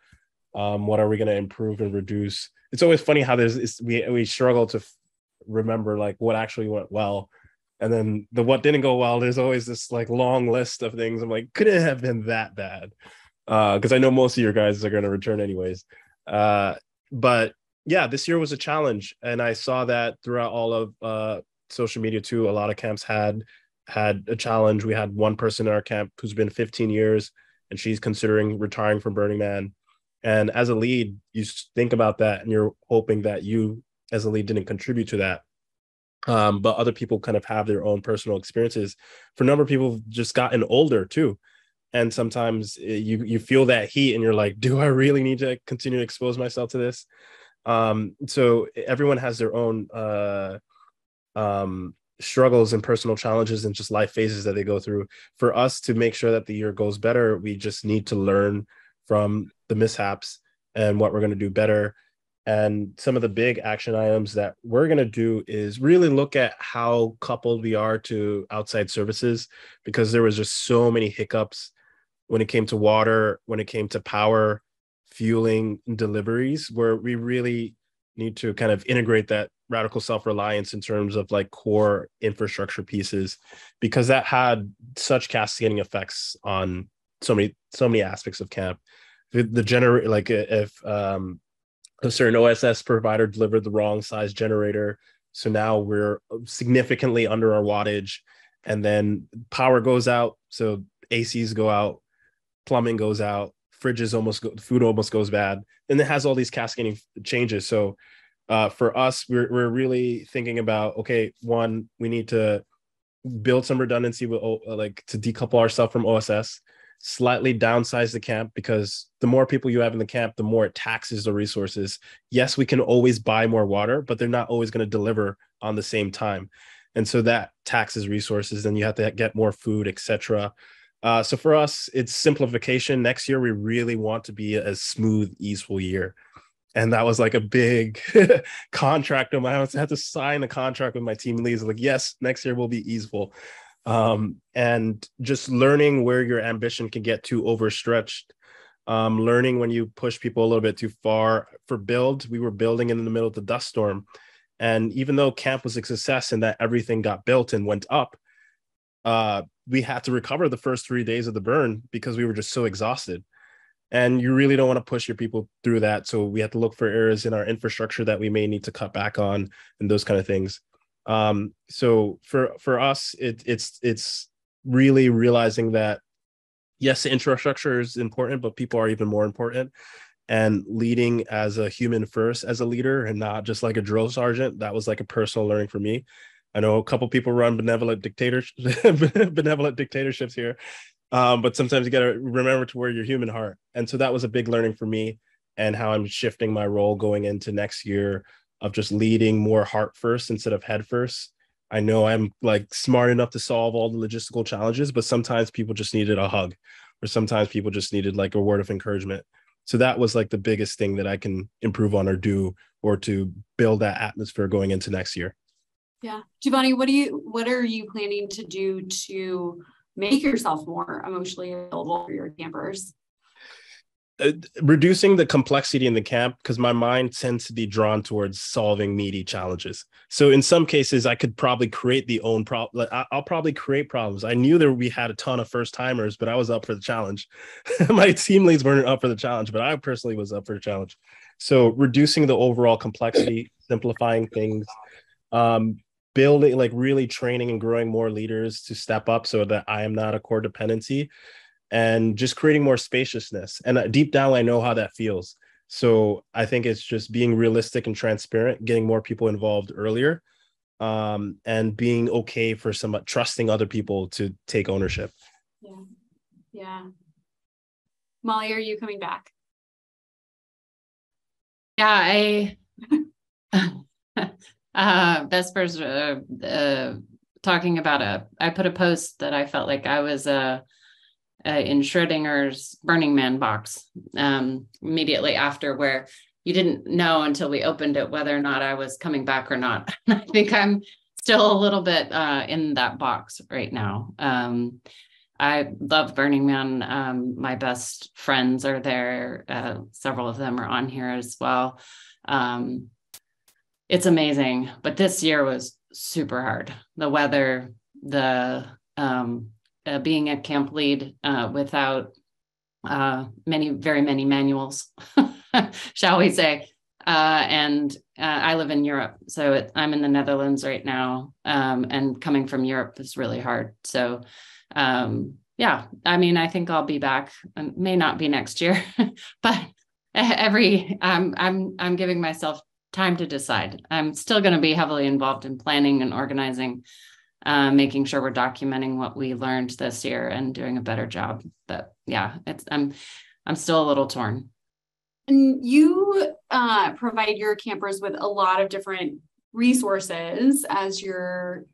What are we going to improve and reduce? It's always funny how we struggle to remember what actually went well, and then what didn't go well. There's always this long list of things. I'm could it have been that bad? Because I know most of your guys are going to return anyways. But yeah, this year was a challenge, and I saw that throughout all of social media too. A lot of camps had a challenge. We had one person in our camp who's been 15 years, and she's considering retiring from Burning Man. And as a lead, you think about that and you're hoping that you as a lead didn't contribute to that. But other people kind of have their own personal experiences. For a number of people who've just gotten older too. And sometimes you feel that heat and you're do I really need to continue to expose myself to this? So everyone has their own struggles and personal challenges and just life phases that they go through. For us to make sure that the year goes better, we just need to learn from the mishaps and what we're going to do better. And some of the big action items that we're going to do is really look at how coupled we are to outside services, because there was just so many hiccups when it came to water, when it came to power, fueling, and deliveries, where we really need to kind of integrate that radical self-reliance in terms of core infrastructure pieces, because that had such cascading effects on so many aspects of camp. If a certain OSS provider delivered the wrong size generator, so now we're significantly under our wattage, and then power goes out, so ACs go out, plumbing goes out, food almost goes bad, and it has all these cascading changes. So for us, we're really thinking about, okay, one, we need to build some redundancy with to decouple ourselves from OSS, slightly downsize the camp, because the more people you have in the camp, the more it taxes the resources. Yes, we can always buy more water, but they're not always going to deliver on the same time. And so that taxes resources. Then you have to get more food, etc. So for us, it's simplification. Next year, we really want to be a smooth, easeful year. And that was a big contract. I had to sign a contract with my team leads. Yes, next year will be easeful. And just learning where your ambition can get too overstretched, learning when you push people a little bit too far. For build, we were building in the middle of the dust storm. And even though camp was a success and that everything got built and went up, we had to recover the first 3 days of the burn because we were just so exhausted. And you really don't want to push your people through that. So we had to look for areas in our infrastructure that we may need to cut back on and those kind of things. So for us, it's really realizing that yes, the infrastructure is important, but people are even more important. And leading as a human first, as a leader, and not just like a drill sergeant, that was like a personal learning for me. I know a couple people run benevolent dictatorships here, but sometimes you got to remember to wear your human heart. And so that was a big learning for me, and how I'm shifting my role going into next year of just leading more heart first instead of head first. I know I'm like smart enough to solve all the logistical challenges, but sometimes people just needed a hug, or sometimes people just needed like a word of encouragement. So that was like the biggest thing that I can improve on or do, or to build that atmosphere going into next year. Yeah. Giovanni, what are you planning to do to make yourself more emotionally available for your campers? Reducing the complexity in the camp, because my mind tends to be drawn towards solving meaty challenges. So in some cases, I could probably create the own problem. I'll probably create problems. I knew that we had a ton of first timers, but I was up for the challenge. My team leads weren't up for the challenge, but I personally was up for the challenge. So reducing the overall complexity, simplifying things, building, like really training and growing more leaders to step up so that I am not a core dependency, and just creating more spaciousness. And deep down, I know how that feels. So I think it's just being realistic and transparent, getting more people involved earlier, and being okay for trusting other people to take ownership. Yeah. Yeah. Molly, are you coming back? Yeah, Vespers talking about I put a post that I felt like I was in Schrodinger's Burning Man box immediately after, where you didn't know until we opened it whether or not I was coming back or not. I think I'm still a little bit in that box right now. I love Burning Man. My best friends are there. Several of them are on here as well. It's amazing, but this year was super hard. The weather, the being a camp lead without very many manuals, shall we say. And I live in Europe, so I'm in the Netherlands right now, and coming from Europe is really hard. So yeah, I mean, I think I'll be back. May not be next year, but I'm giving myself time to decide. I'm still going to be heavily involved in planning and organizing, making sure we're documenting what we learned this year and doing a better job. But yeah, I'm still a little torn. And you provide your campers with a lot of different resources as you're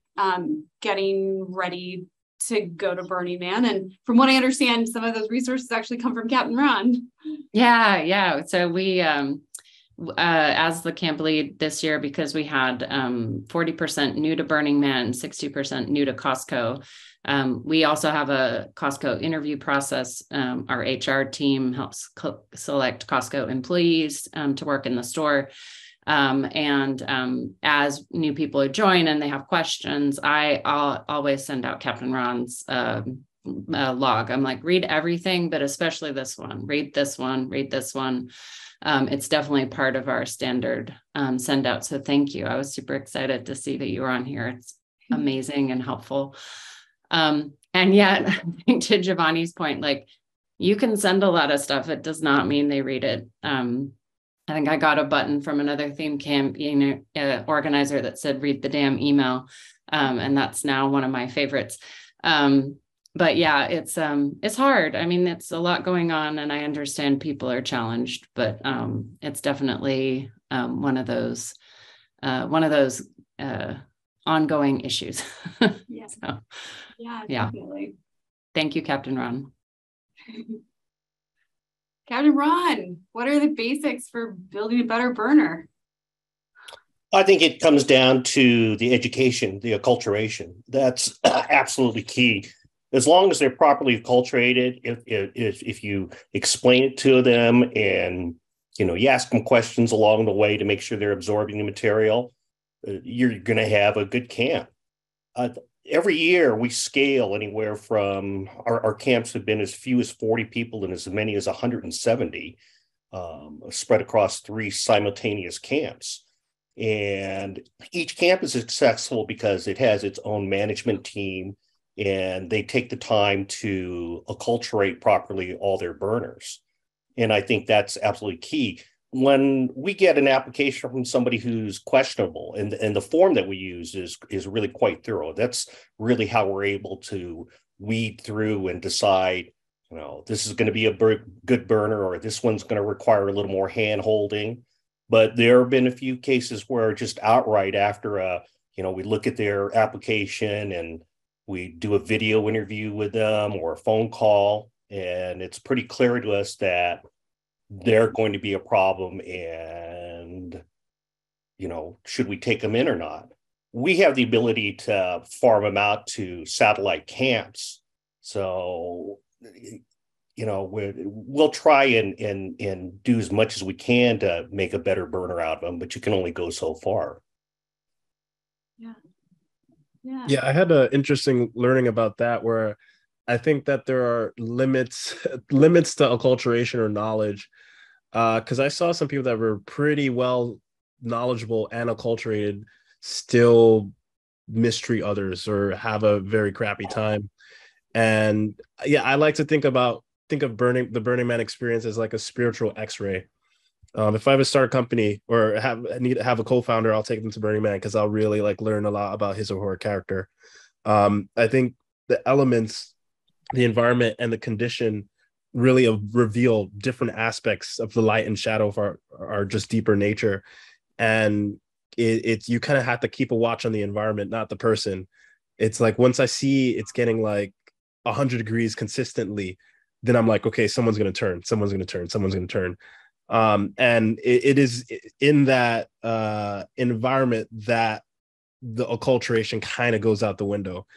getting ready to go to Burning Man. And from what I understand, some of those resources actually come from Capt Ron. Yeah. So we, as the camp lead this year, because we had 40% new to Burning Man, 60% new to Costco. We also have a Costco interview process. Our HR team helps select Costco employees to work in the store. And as new people join and they have questions, I'll always send out Capt Ron's log. I'm like, read everything, but especially this one. Read this one. Read this one. It's definitely part of our standard send out. So thank you. I was super excited to see that you were on here. It's amazing and helpful. And yet, I think to Giovanni's point, like, you can send a lot of stuff. It does not mean they read it. I think I got a button from another theme camp organizer that said, read the damn email. And that's now one of my favorites. But yeah, it's hard. I mean, it's a lot going on, and I understand people are challenged, but it's definitely one of those ongoing issues. Yeah. So, yeah, definitely. Thank you, Capt Ron. Capt Ron, what are the basics for building a better burner? I think it comes down to the education, the acculturation. That's absolutely key. As long as they're properly acculturated, if you explain it to them and you ask them questions along the way to make sure they're absorbing the material, you're going to have a good camp. Every year we scale anywhere from our camps have been as few as 40 people and as many as 170 spread across 3 simultaneous camps. And each camp is successful because it has its own management team and they take the time to acculturate properly all their burners. And I think that's absolutely key. When we get an application from somebody who's questionable, and the form that we use is really quite thorough. That's really how we're able to weed through and decide, this is going to be a good burner, or this one's going to require a little more hand holding. But there have been a few cases where just outright after we look at their application and we do a video interview with them or a phone call, and it's pretty clear to us that they're going to be a problem, and should we take them in or not? We have the ability to farm them out to satellite camps, so we'll try and do as much as we can to make a better burner out of them, but you can only go so far. Yeah, I had an interesting learning about that, where I think that there are limits to acculturation or knowledge, because I saw some people that were pretty well knowledgeable and acculturated still mistreat others or have a very crappy time. And yeah, I like to think of the Burning Man experience as like a spiritual X-ray. If I ever start a company or need to have a co-founder, I'll take them to Burning Man, because I'll really learn a lot about his or her character. I think the elements, the environment, and the condition really reveal different aspects of the light and shadow of our just deeper nature. And you kind of have to keep a watch on the environment, not the person. It's like, once I see it's getting 100 degrees consistently, then I'm like, okay, someone's going to turn. And it is in that environment that the acculturation kind of goes out the window.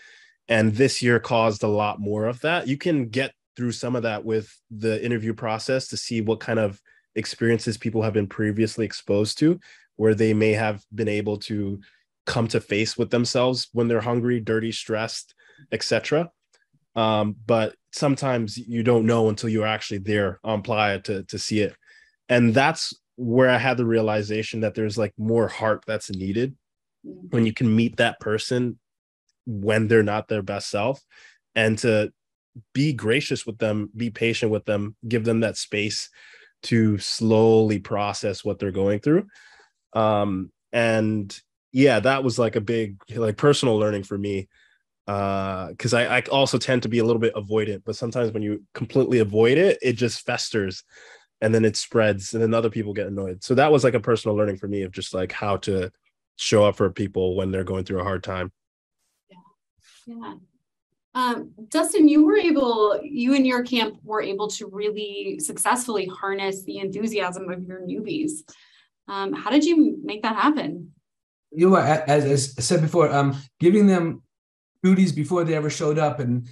And this year caused a lot more of that. You can get through some of that with the interview process to see what kind of experiences people have been previously exposed to, where they may have been able to come to face with themselves when they're hungry, dirty, stressed, etc. But sometimes you don't know until you're actually there on playa to see it. And that's where I had the realization that there's more heart that's needed when you can meet that person when they're not their best self, and to be gracious with them, be patient with them, give them that space to slowly process what they're going through. And yeah, that was a big personal learning for me, because I also tend to be a little bit avoidant, but sometimes when you completely avoid it, it just festers and then it spreads and then other people get annoyed. So that was a personal learning for me of just how to show up for people when they're going through a hard time. Yeah. Dustin, you and your camp were able to really successfully harness the enthusiasm of your newbies. How did you make that happen? As I said before, giving them duties before they ever showed up, and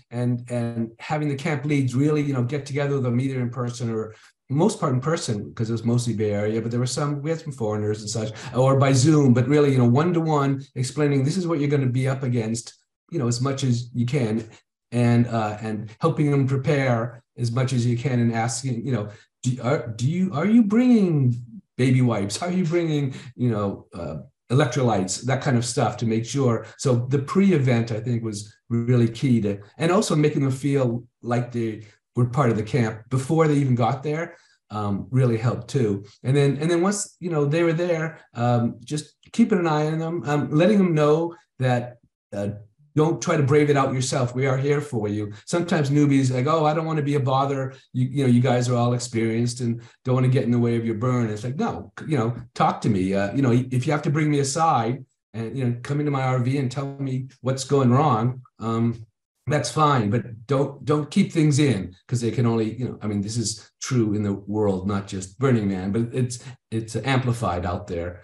having the camp leads really, get together with them either in person, or most part in person, because it was mostly Bay Area, but we had some foreigners and such, or by Zoom, but really, one-to-one, explaining this is what you're going to be up against, as much as you can, and helping them prepare as much as you can, and asking, are you bringing baby wipes? Are you bringing, electrolytes, that kind of stuff, to make sure. So the pre-event, I think, was really key and also making them feel like they were part of the camp before they even got there, really helped too. And then once, they were there, just keeping an eye on them, letting them know that, don't try to brave it out yourself. We are here for you. Sometimes newbies oh, I don't want to be a bother. You guys are all experienced and don't want to get in the way of your burn. It's no, talk to me. If you have to bring me aside and, come into my RV and tell me what's going wrong, that's fine. But don't keep things in, because they can only, this is true in the world, not just Burning Man, but it's amplified out there.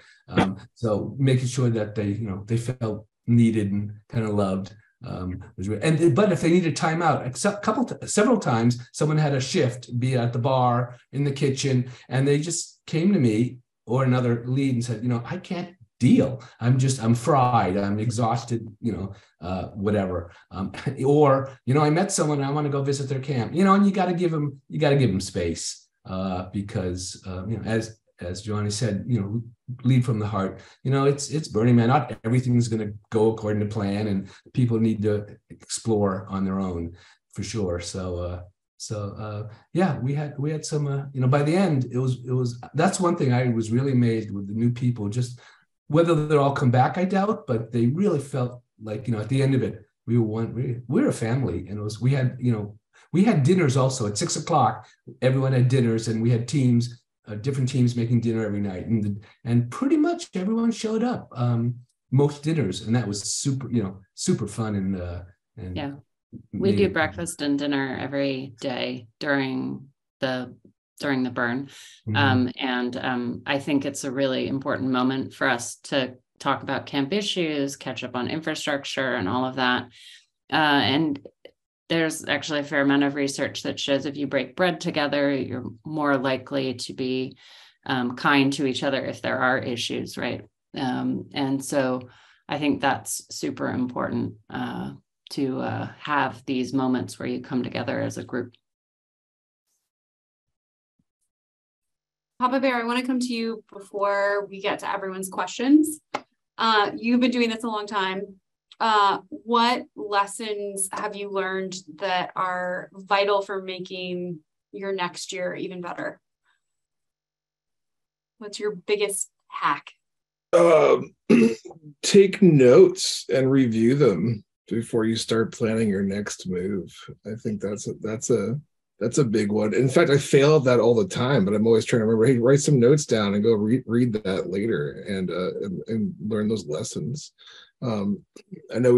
So making sure that they felt needed and kind of loved, but if they needed time out, several times someone had a shift, be it at the bar, in the kitchen, and they just came to me or another lead and said, I can't deal. I'm fried. I'm exhausted, whatever. Or, I met someone, I want to go visit their camp, and you got to give them space, because, as Johnny said, lead from the heart. It's Burning Man. Not everything's going to go according to plan, and people need to explore on their own for sure. So yeah, we had some. By the end, it was. That's one thing I was really amazed with the new people. Just whether they'll all come back, I doubt, but they really felt like at the end of it, we were a family, and we had dinners also at 6 o'clock. Everyone had dinners, and we had teams. Different teams making dinner every night, and pretty much everyone showed up. Most dinners, and that was super fun and yeah. We do breakfast and dinner every day during the burn, and I think it's a really important moment for us to talk about camp issues, catch up on infrastructure, and all of that. And there's actually a fair amount of research that shows if you break bread together, you're more likely to be kind to each other if there are issues, right? And so I think that's super important to have these moments where you come together as a group. Papa Bear, I want to come to you before we get to everyone's questions. You've been doing this a long time. What lessons have you learned that are vital for making your next year even better? What's your biggest hack? Take notes and review them before you start planning your next move. I think that's a big one. In fact, I fail at that all the time, but I'm always trying to remember, hey, write some notes down and go read that later and learn those lessons. I know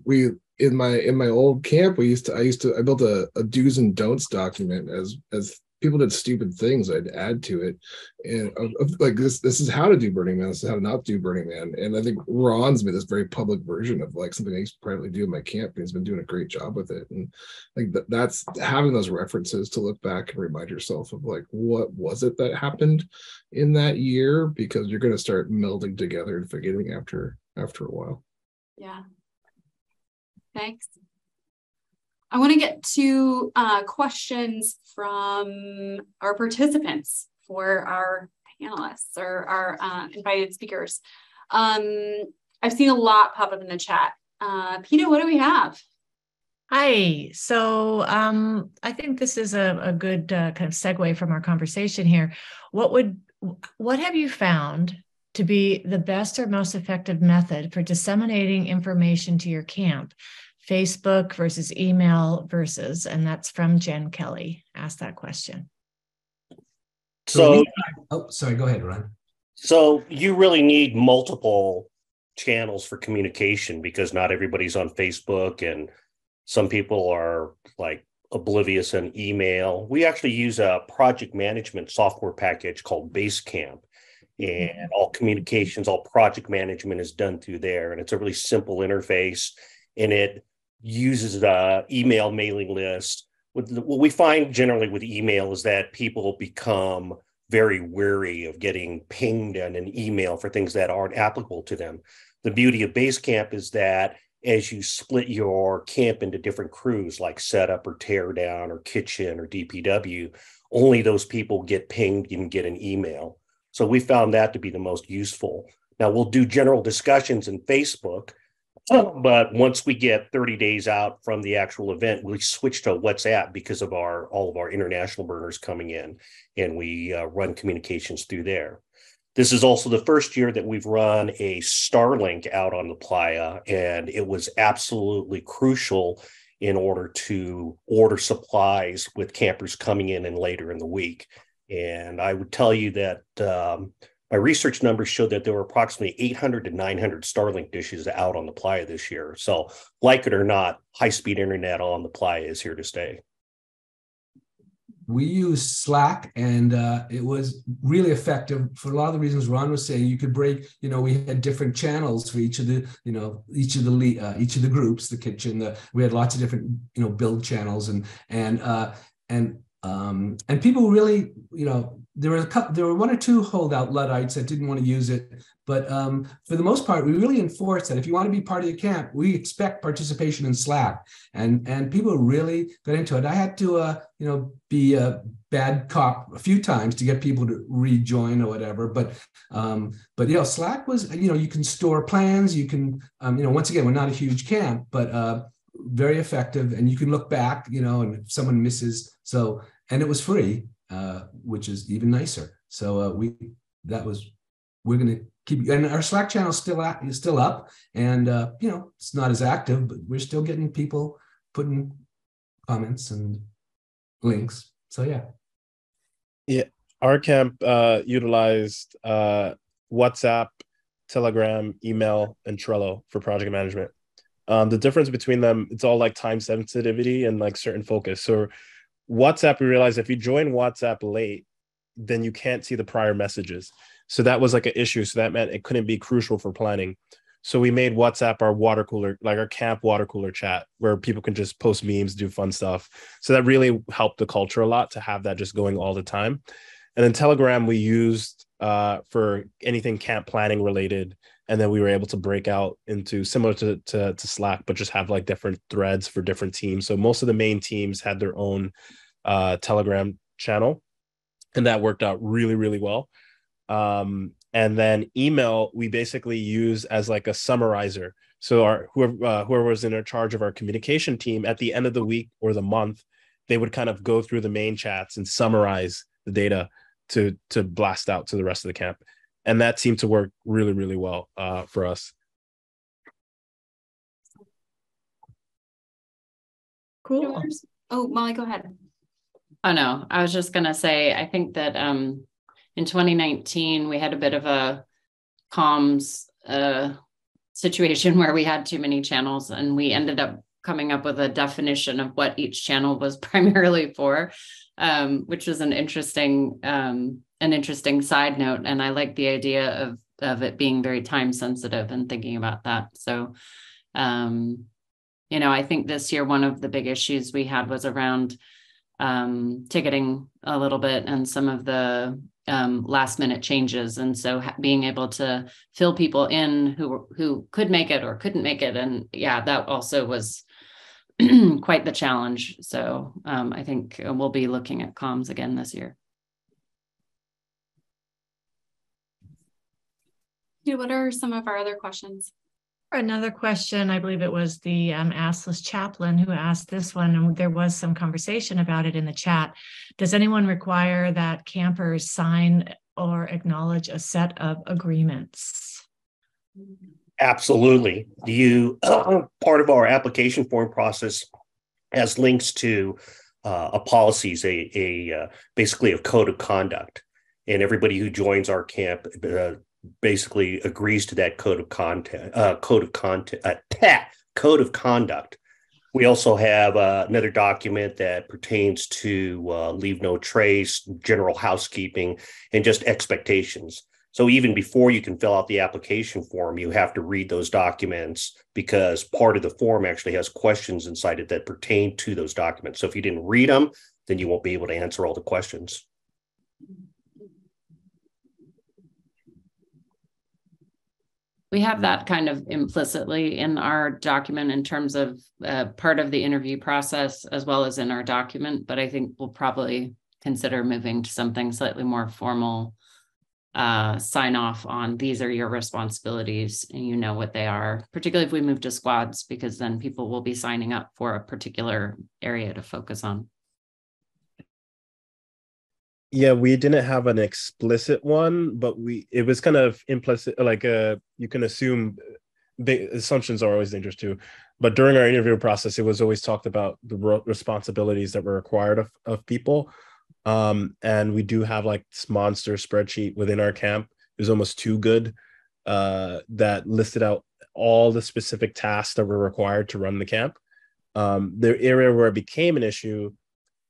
we in my old camp, I built a do's and don'ts document as people did stupid things, I'd add to it. And like this is how to do Burning Man, this is how to not do Burning Man. And I think Ron's made this very public version of like something I used to privately do in my camp, and he's been doing a great job with it. And like that's having those references to look back and remind yourself of like, what was it that happened in that year? Because you're going to start melding together and forgetting after a while. Yeah. Thanks. I want to get to questions from our participants for our panelists or our invited speakers. I've seen a lot pop up in the chat. Peta, what do we have? Hi. So I think this is a good kind of segue from our conversation here. What have you found to be the best or most effective method for disseminating information to your camp? Facebook versus email versus, and that's from Jen Kelly, asked that question. So, sorry, go ahead, Ron. So you really need multiple channels for communication because not everybody's on Facebook and some people are like oblivious in email. We actually use a project management software package called Basecamp, and all communications, all project management is done through there. And it's a really simple interface, and it uses the email mailing list. What we find generally with email is that people become very wary of getting pinged in an email for things that aren't applicable to them. The beauty of Basecamp is that as you split your camp into different crews like setup or tear down or kitchen or DPW, only those people get pinged and get an email. So we found that to be the most useful. Now we'll do general discussions in Facebook, but once we get 30 days out from the actual event, we switch to WhatsApp because of all of our international burners coming in, and we run communications through there. This is also the first year that we've run a Starlink out on the playa, and it was absolutely crucial in order to order supplies with campers coming in and later in the week. And I would tell you that my research numbers showed that there were approximately 800 to 900 Starlink dishes out on the playa this year. So like it or not, high-speed internet on the playa is here to stay. We use Slack, and it was really effective for a lot of the reasons Ron was saying. You could break, we had different channels for each of the groups, the kitchen. We had lots of different, build channels, and And people really, there were one or two holdout Luddites that didn't want to use it, but for the most part, we really enforce that if you want to be part of the camp, we expect participation in Slack, and people really got into it. I had to, be a bad cop a few times to get people to rejoin or whatever, but Slack was, you can store plans, you can, once again, we're not a huge camp, but very effective, and you can look back, and if someone misses, and it was free, which is even nicer. So we're going to keep, and our Slack channel is still up, and it's not as active, but we're still getting people putting comments and links. So yeah, our camp utilized WhatsApp, Telegram, email, and Trello for project management. The difference between them, it's all like time sensitivity and like certain focus. So WhatsApp, we realized if you join WhatsApp late, then you can't see the prior messages. So that was like an issue. So that meant it couldn't be crucial for planning. So we made WhatsApp our water cooler, like our camp water cooler chat, where people can just post memes, do fun stuff. So that really helped the culture a lot to have that just going all the time. And then Telegram we used for anything camp planning related. And then we were able to break out into similar to Slack, but just have like different threads for different teams. So most of the main teams had their own Telegram channel, and that worked out really, really well. And then email, we basically use as like a summarizer. So whoever was in charge of our communication team at the end of the week or the month, they would kind of go through the main chats and summarize the data to blast out to the rest of the camp. And that seemed to work really, really well for us. Cool. Oh, Molly, go ahead. Oh, no, I was just going to say, I think that in 2019, we had a bit of a comms situation where we had too many channels, and we ended up coming up with a definition of what each channel was primarily for, which was an interesting side note. And I like the idea of it being very time sensitive and thinking about that. So, I think this year, one of the big issues we had was around ticketing a little bit and some of the last minute changes. And so being able to fill people in who could make it or couldn't make it. And that also was quite the challenge. So I think we'll be looking at comms again this year. What are some of our other questions? Another question, I believe it was the assless chaplain who asked this one, and there was some conversation about it in the chat. Does anyone require that campers sign or acknowledge a set of agreements? Absolutely. Part of our application form process has links to a policies, basically a code of conduct, and everybody who joins our camp basically agrees to that code of conduct. We also have another document that pertains to leave no trace, general housekeeping, and just expectations. So even before you can fill out the application form, you have to read those documents, because part of the form actually has questions inside it that pertain to those documents. So if you didn't read them, then you won't be able to answer all the questions. We have that kind of implicitly in our document in terms of part of the interview process, as well as in our document, but I think we'll probably consider moving to something slightly more formal, sign off on these are your responsibilities and you know what they are, particularly if we move to squads, because then people will be signing up for a particular area to focus on. Yeah, we didn't have an explicit one, but it was kind of implicit, like you can assume the assumptions are always dangerous too. But during our interview process, it was always talked about the responsibilities that were required of people. And we do have like this monster spreadsheet within our camp. It was almost too good, that listed out all the specific tasks that were required to run the camp. The area where it became an issue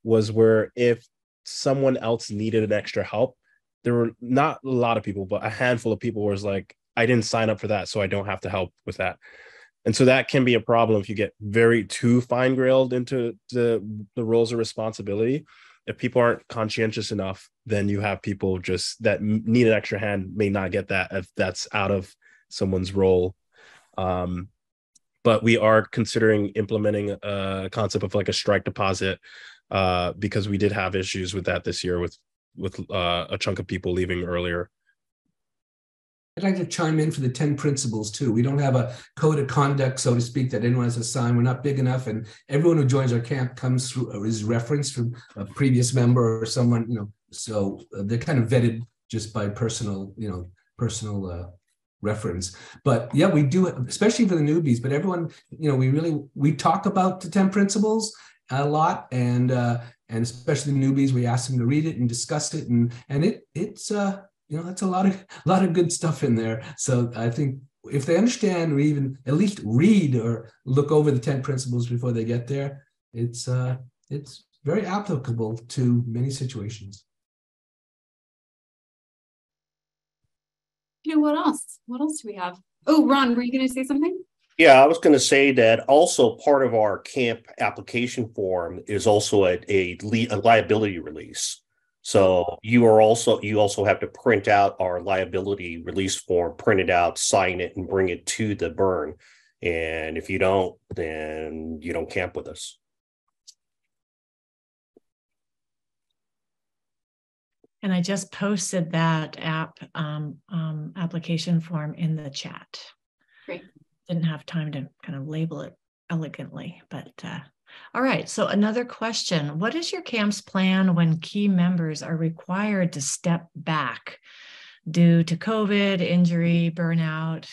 was where if someone else needed an extra help, there were not a lot of people, but a handful of people was like, I didn't sign up for that, so I don't have to help with that. And so that can be a problem if you get very too fine-grailed into the roles of responsibility. if people aren't conscientious enough, then you have people just that need an extra hand may not get that if that's out of someone's role. But we are considering implementing a concept of like a strike deposit because we did have issues with that this year with a chunk of people leaving earlier. I'd like to chime in for the 10 principles too. We don't have a code of conduct, so to speak, that anyone has to sign. We're not big enough, and everyone who joins our camp comes through or is referenced from a previous member or someone, so they're kind of vetted just by personal reference. But yeah, we do, especially for the newbies, but everyone, we talk about the 10 principles a lot, and especially the newbies, we ask them to read it and discuss it, and it's that's a lot of good stuff in there. So I think if they understand or even at least read or look over the 10 principles before they get there, it's very applicable to many situations. What else? What else do we have? Oh, Ron, were you going to say something? Yeah, I was going to say that also part of our camp application form is also a liability release. So you also have to print out our liability release form, print it out, sign it, and bring it to the burn. And if you don't, then you don't camp with us. And I just posted that application form in the chat. Great. Didn't have time to kind of label it elegantly, but all right. So another question: what is your camp's plan when key members are required to step back due to COVID, injury, burnout?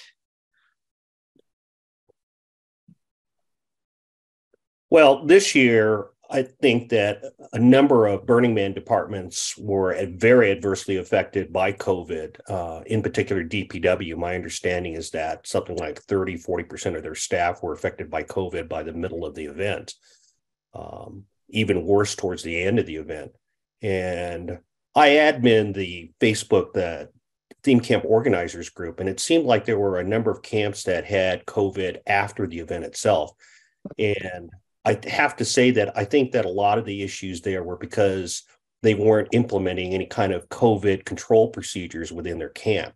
Well, this year, I think that a number of Burning Man departments were very adversely affected by COVID, in particular DPW. My understanding is that something like 30-40% of their staff were affected by COVID by the middle of the event, even worse towards the end of the event. And I admin the Facebook, the theme camp organizers group, and it seemed like there were a number of camps that had COVID after the event itself. And I have to say that I think that a lot of the issues there were because they weren't implementing any kind of COVID control procedures within their camp.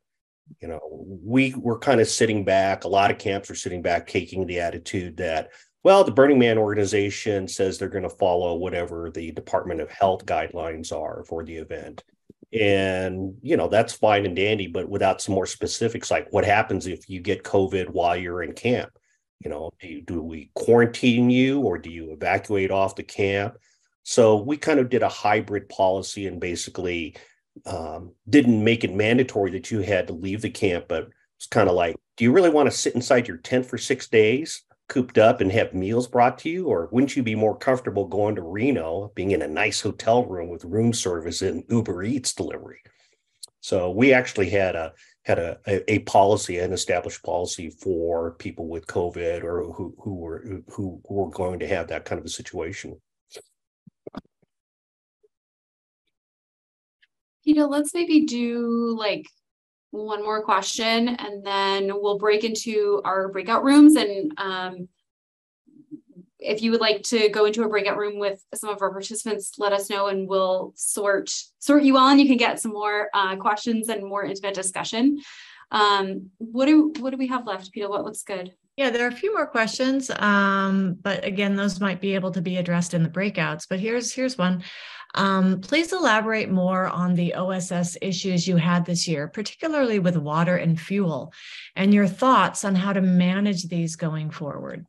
We were kind of sitting back. A lot of camps are sitting back, taking the attitude that, well, the Burning Man organization says they're going to follow whatever the Department of Health guidelines are for the event. And, that's fine and dandy, but without some more specifics, like what happens if you get COVID while you're in camp? Do we quarantine you or do you evacuate off the camp? So we kind of did a hybrid policy and basically didn't make it mandatory that you had to leave the camp, but it's kind of like, do you really want to sit inside your tent for 6 days, cooped up and have meals brought to you? Or wouldn't you be more comfortable going to Reno, being in a nice hotel room with room service and Uber Eats delivery? So we actually had a policy, an established policy for people with COVID or who were going to have that kind of a situation. Let's maybe do like one more question, and then we'll break into our breakout rooms. And if you would like to go into a breakout room with some of our participants, let us know, and we'll sort you on. You can get some more questions and more intimate discussion. What do we have left, Peter? What looks good? Yeah, there are a few more questions, but again, those might be able to be addressed in the breakouts. But here's one. Please elaborate more on the OSS issues you had this year, particularly with water and fuel, and your thoughts on how to manage these going forward.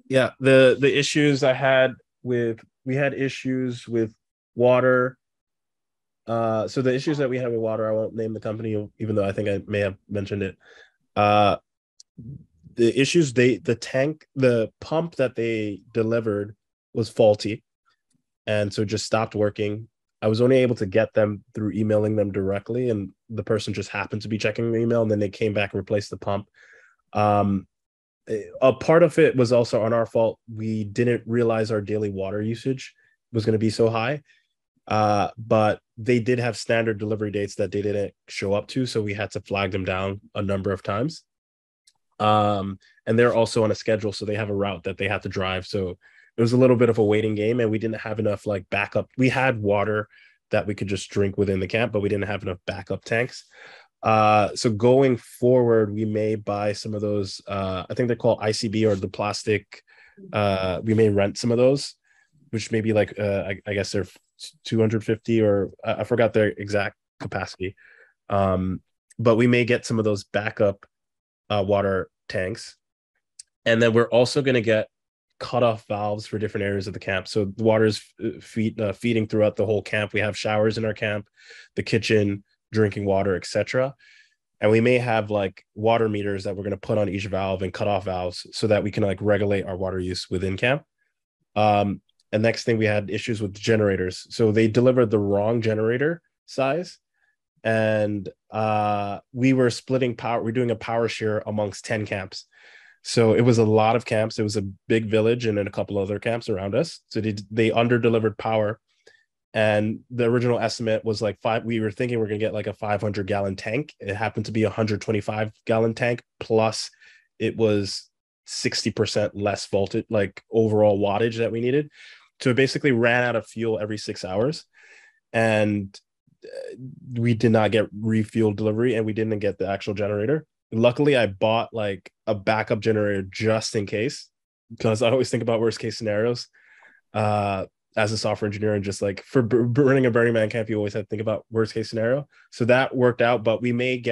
Yeah, the issues we had issues with water. So the issues that we had with water, I won't name the company, even though I think I may have mentioned it. The issues, the pump that they delivered was faulty, and so just stopped working. I was only able to get them through emailing them directly, and the person just happened to be checking the email, and then they came back and replaced the pump. A part of it was also on our fault. We didn't realize our daily water usage was going to be so high. But they did have standard delivery dates that they didn't show up to, so we had to flag them down a number of times. And and they're also on a schedule, so they have a route that they have to drive. So it was a little bit of a waiting game, and we didn't have enough like backup. We had water that we could just drink within the camp, but we didn't have enough backup tanks. So going forward, we may buy some of those. I think they're called ICB, or the plastic. We may rent some of those, which may be like I guess they're 250, or I forgot their exact capacity. But we may get some of those backup water tanks, and then we're also going to get cutoff valves for different areas of the camp. So the water is feeding throughout the whole camp. We have showers in our camp, the kitchen, drinking water, etc. And we may have like water meters that we're going to put on each valve and cutoff valves so that we can like regulate our water use within camp. And next thing, we had issues with generators. So they delivered the wrong generator size, and we were splitting power. We're doing a power share amongst 10 camps. So it was a lot of camps. It was a big village and then a couple other camps around us. So they under-delivered power. And the original estimate was like we were thinking we're going to get like a 500-gallon tank. It happened to be a 125-gallon tank, plus it was 60% less voltage, like overall wattage that we needed. So it basically ran out of fuel every 6 hours. And we did not get refuel delivery, and we didn't get the actual generator. Luckily, I bought like a backup generator just in case, because I always think about worst case scenarios as a software engineer, and just like for running a Burning Man camp, you always have to think about worst case scenario. So that worked out, but we may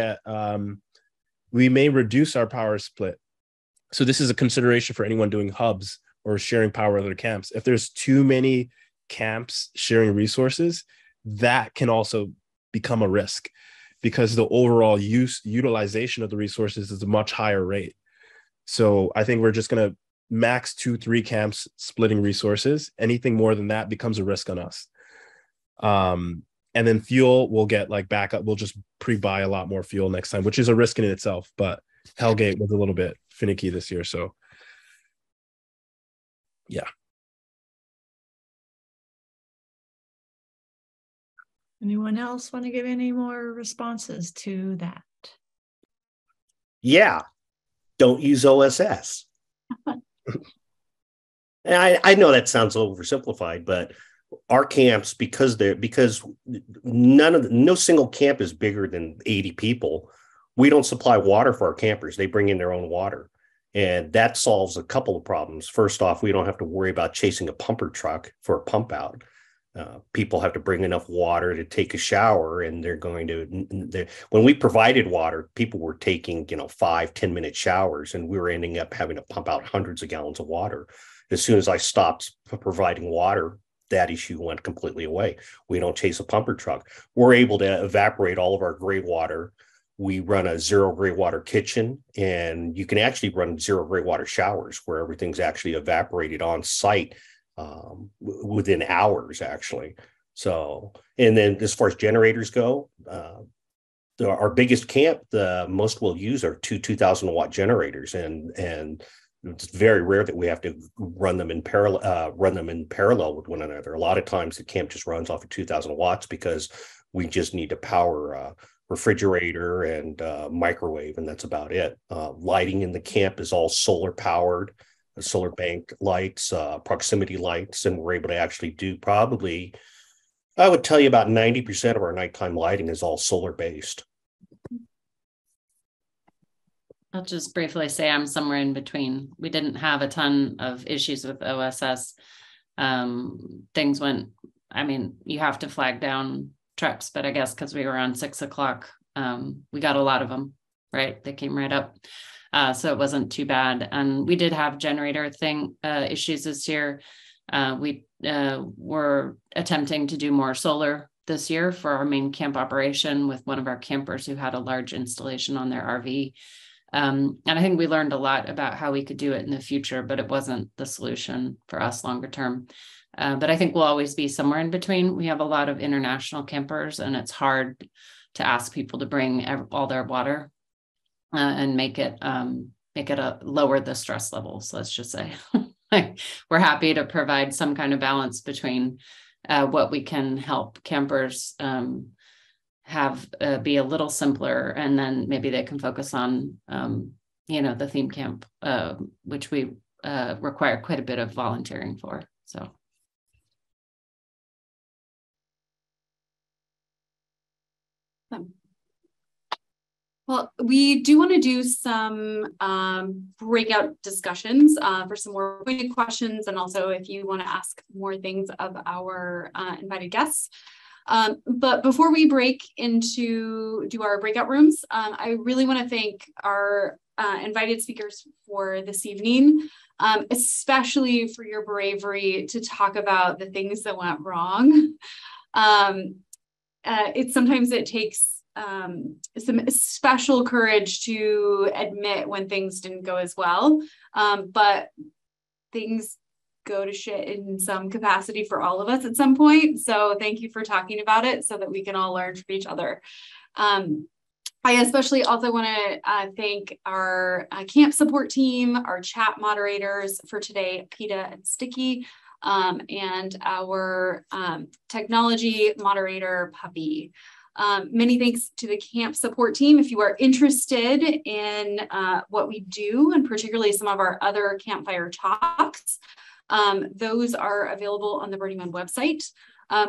reduce our power split. So this is a consideration for anyone doing hubs or sharing power with other camps. If there's too many camps sharing resources, that can also become a risk, because the overall utilization of the resources is a much higher rate. So I think we're just going to max 2-3 camps splitting resources. Anything more than that becomes a risk on us. And then fuel, we'll get like backup. We'll just pre-buy a lot more fuel next time, which is a risk in itself. But Hellgate was a little bit finicky this year. So yeah. Anyone else want to give any more responses to that? Yeah. Don't use OSS. And I know that sounds oversimplified, but our camps, because no single camp is bigger than 80 people, we don't supply water for our campers. They bring in their own water. And that solves a couple of problems. First off, we don't have to worry about chasing a pumper truck for a pump out. People have to bring enough water to take a shower, and when we provided water, people were taking 5-10 minute showers, and we were ending up having to pump out hundreds of gallons of water. As soon as I stopped providing water, that issue went completely away. We don't chase a pumper truck. We're able to evaporate all of our gray water. We run a zero gray water kitchen, and you can actually run zero gray water showers where everything's actually evaporated on site within hours, actually. So, and then as far as generators go, our biggest camp, the most we'll use are 2,000 watt generators, and it's very rare that we have to run them in parallel with one another. A lot of times the camp just runs off of 2,000 watts because we just need to power refrigerator and microwave, and that's about it. Lighting in the camp is all solar powered. Solar bank lights, proximity lights, and we're able to actually do probably, I would tell you, about 90% of our nighttime lighting is all solar based. I'll just briefly say I'm somewhere in between. We didn't have a ton of issues with OSS. Things went, you have to flag down trucks, but I guess because we were on 6 o'clock, we got a lot of them, right? They came right up. So it wasn't too bad. And we did have generator issues this year. We were attempting to do more solar this year for our main camp operation with one of our campers who had a large installation on their RV. And I think we learned a lot about how we could do it in the future, but it wasn't the solution for us longer term. But I think we'll always be somewhere in between. We have a lot of international campers, and it's hard to ask people to bring all their water and make it lower the stress levels. Let's just say we're happy to provide some kind of balance between what we can help campers have be a little simpler, and then maybe they can focus on the theme camp, which we require quite a bit of volunteering for. So. Well, we do want to do some breakout discussions for some more pointed questions, and also if you want to ask more things of our invited guests. But before we break into do our breakout rooms, I really want to thank our invited speakers for this evening, especially for your bravery to talk about the things that went wrong. Sometimes it takes some special courage to admit when things didn't go as well, but things go to shit in some capacity for all of us at some point. So thank you for talking about it so that we can all learn from each other. I especially also want to thank our camp support team, our chat moderators for today, PETA and Sticky, and our technology moderator, Puppy. Many thanks to the camp support team. If you are interested in what we do, and particularly some of our other Campfire Talks, those are available on the Burning Man website.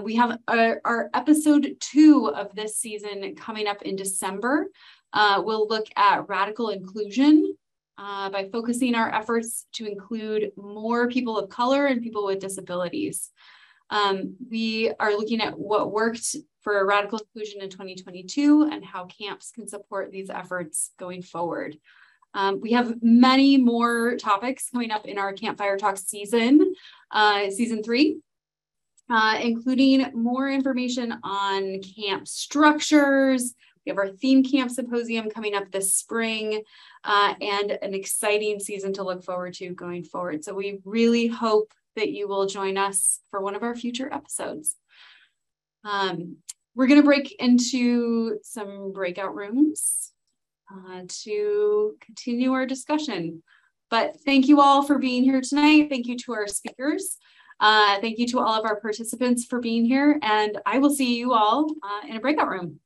We have our episode 2 of this season coming up in December. We'll look at radical inclusion by focusing our efforts to include more people of color and people with disabilities. We are looking at what worked for radical inclusion in 2022 and how camps can support these efforts going forward. We have many more topics coming up in our Campfire Talks season 3, including more information on camp structures. We have our theme camp symposium coming up this spring, and an exciting season to look forward to going forward. So we really hope that you will join us for one of our future episodes. We're going to break into some breakout rooms to continue our discussion. But thank you all for being here tonight. Thank you to our speakers. Thank you to all of our participants for being here. And I will see you all in a breakout room.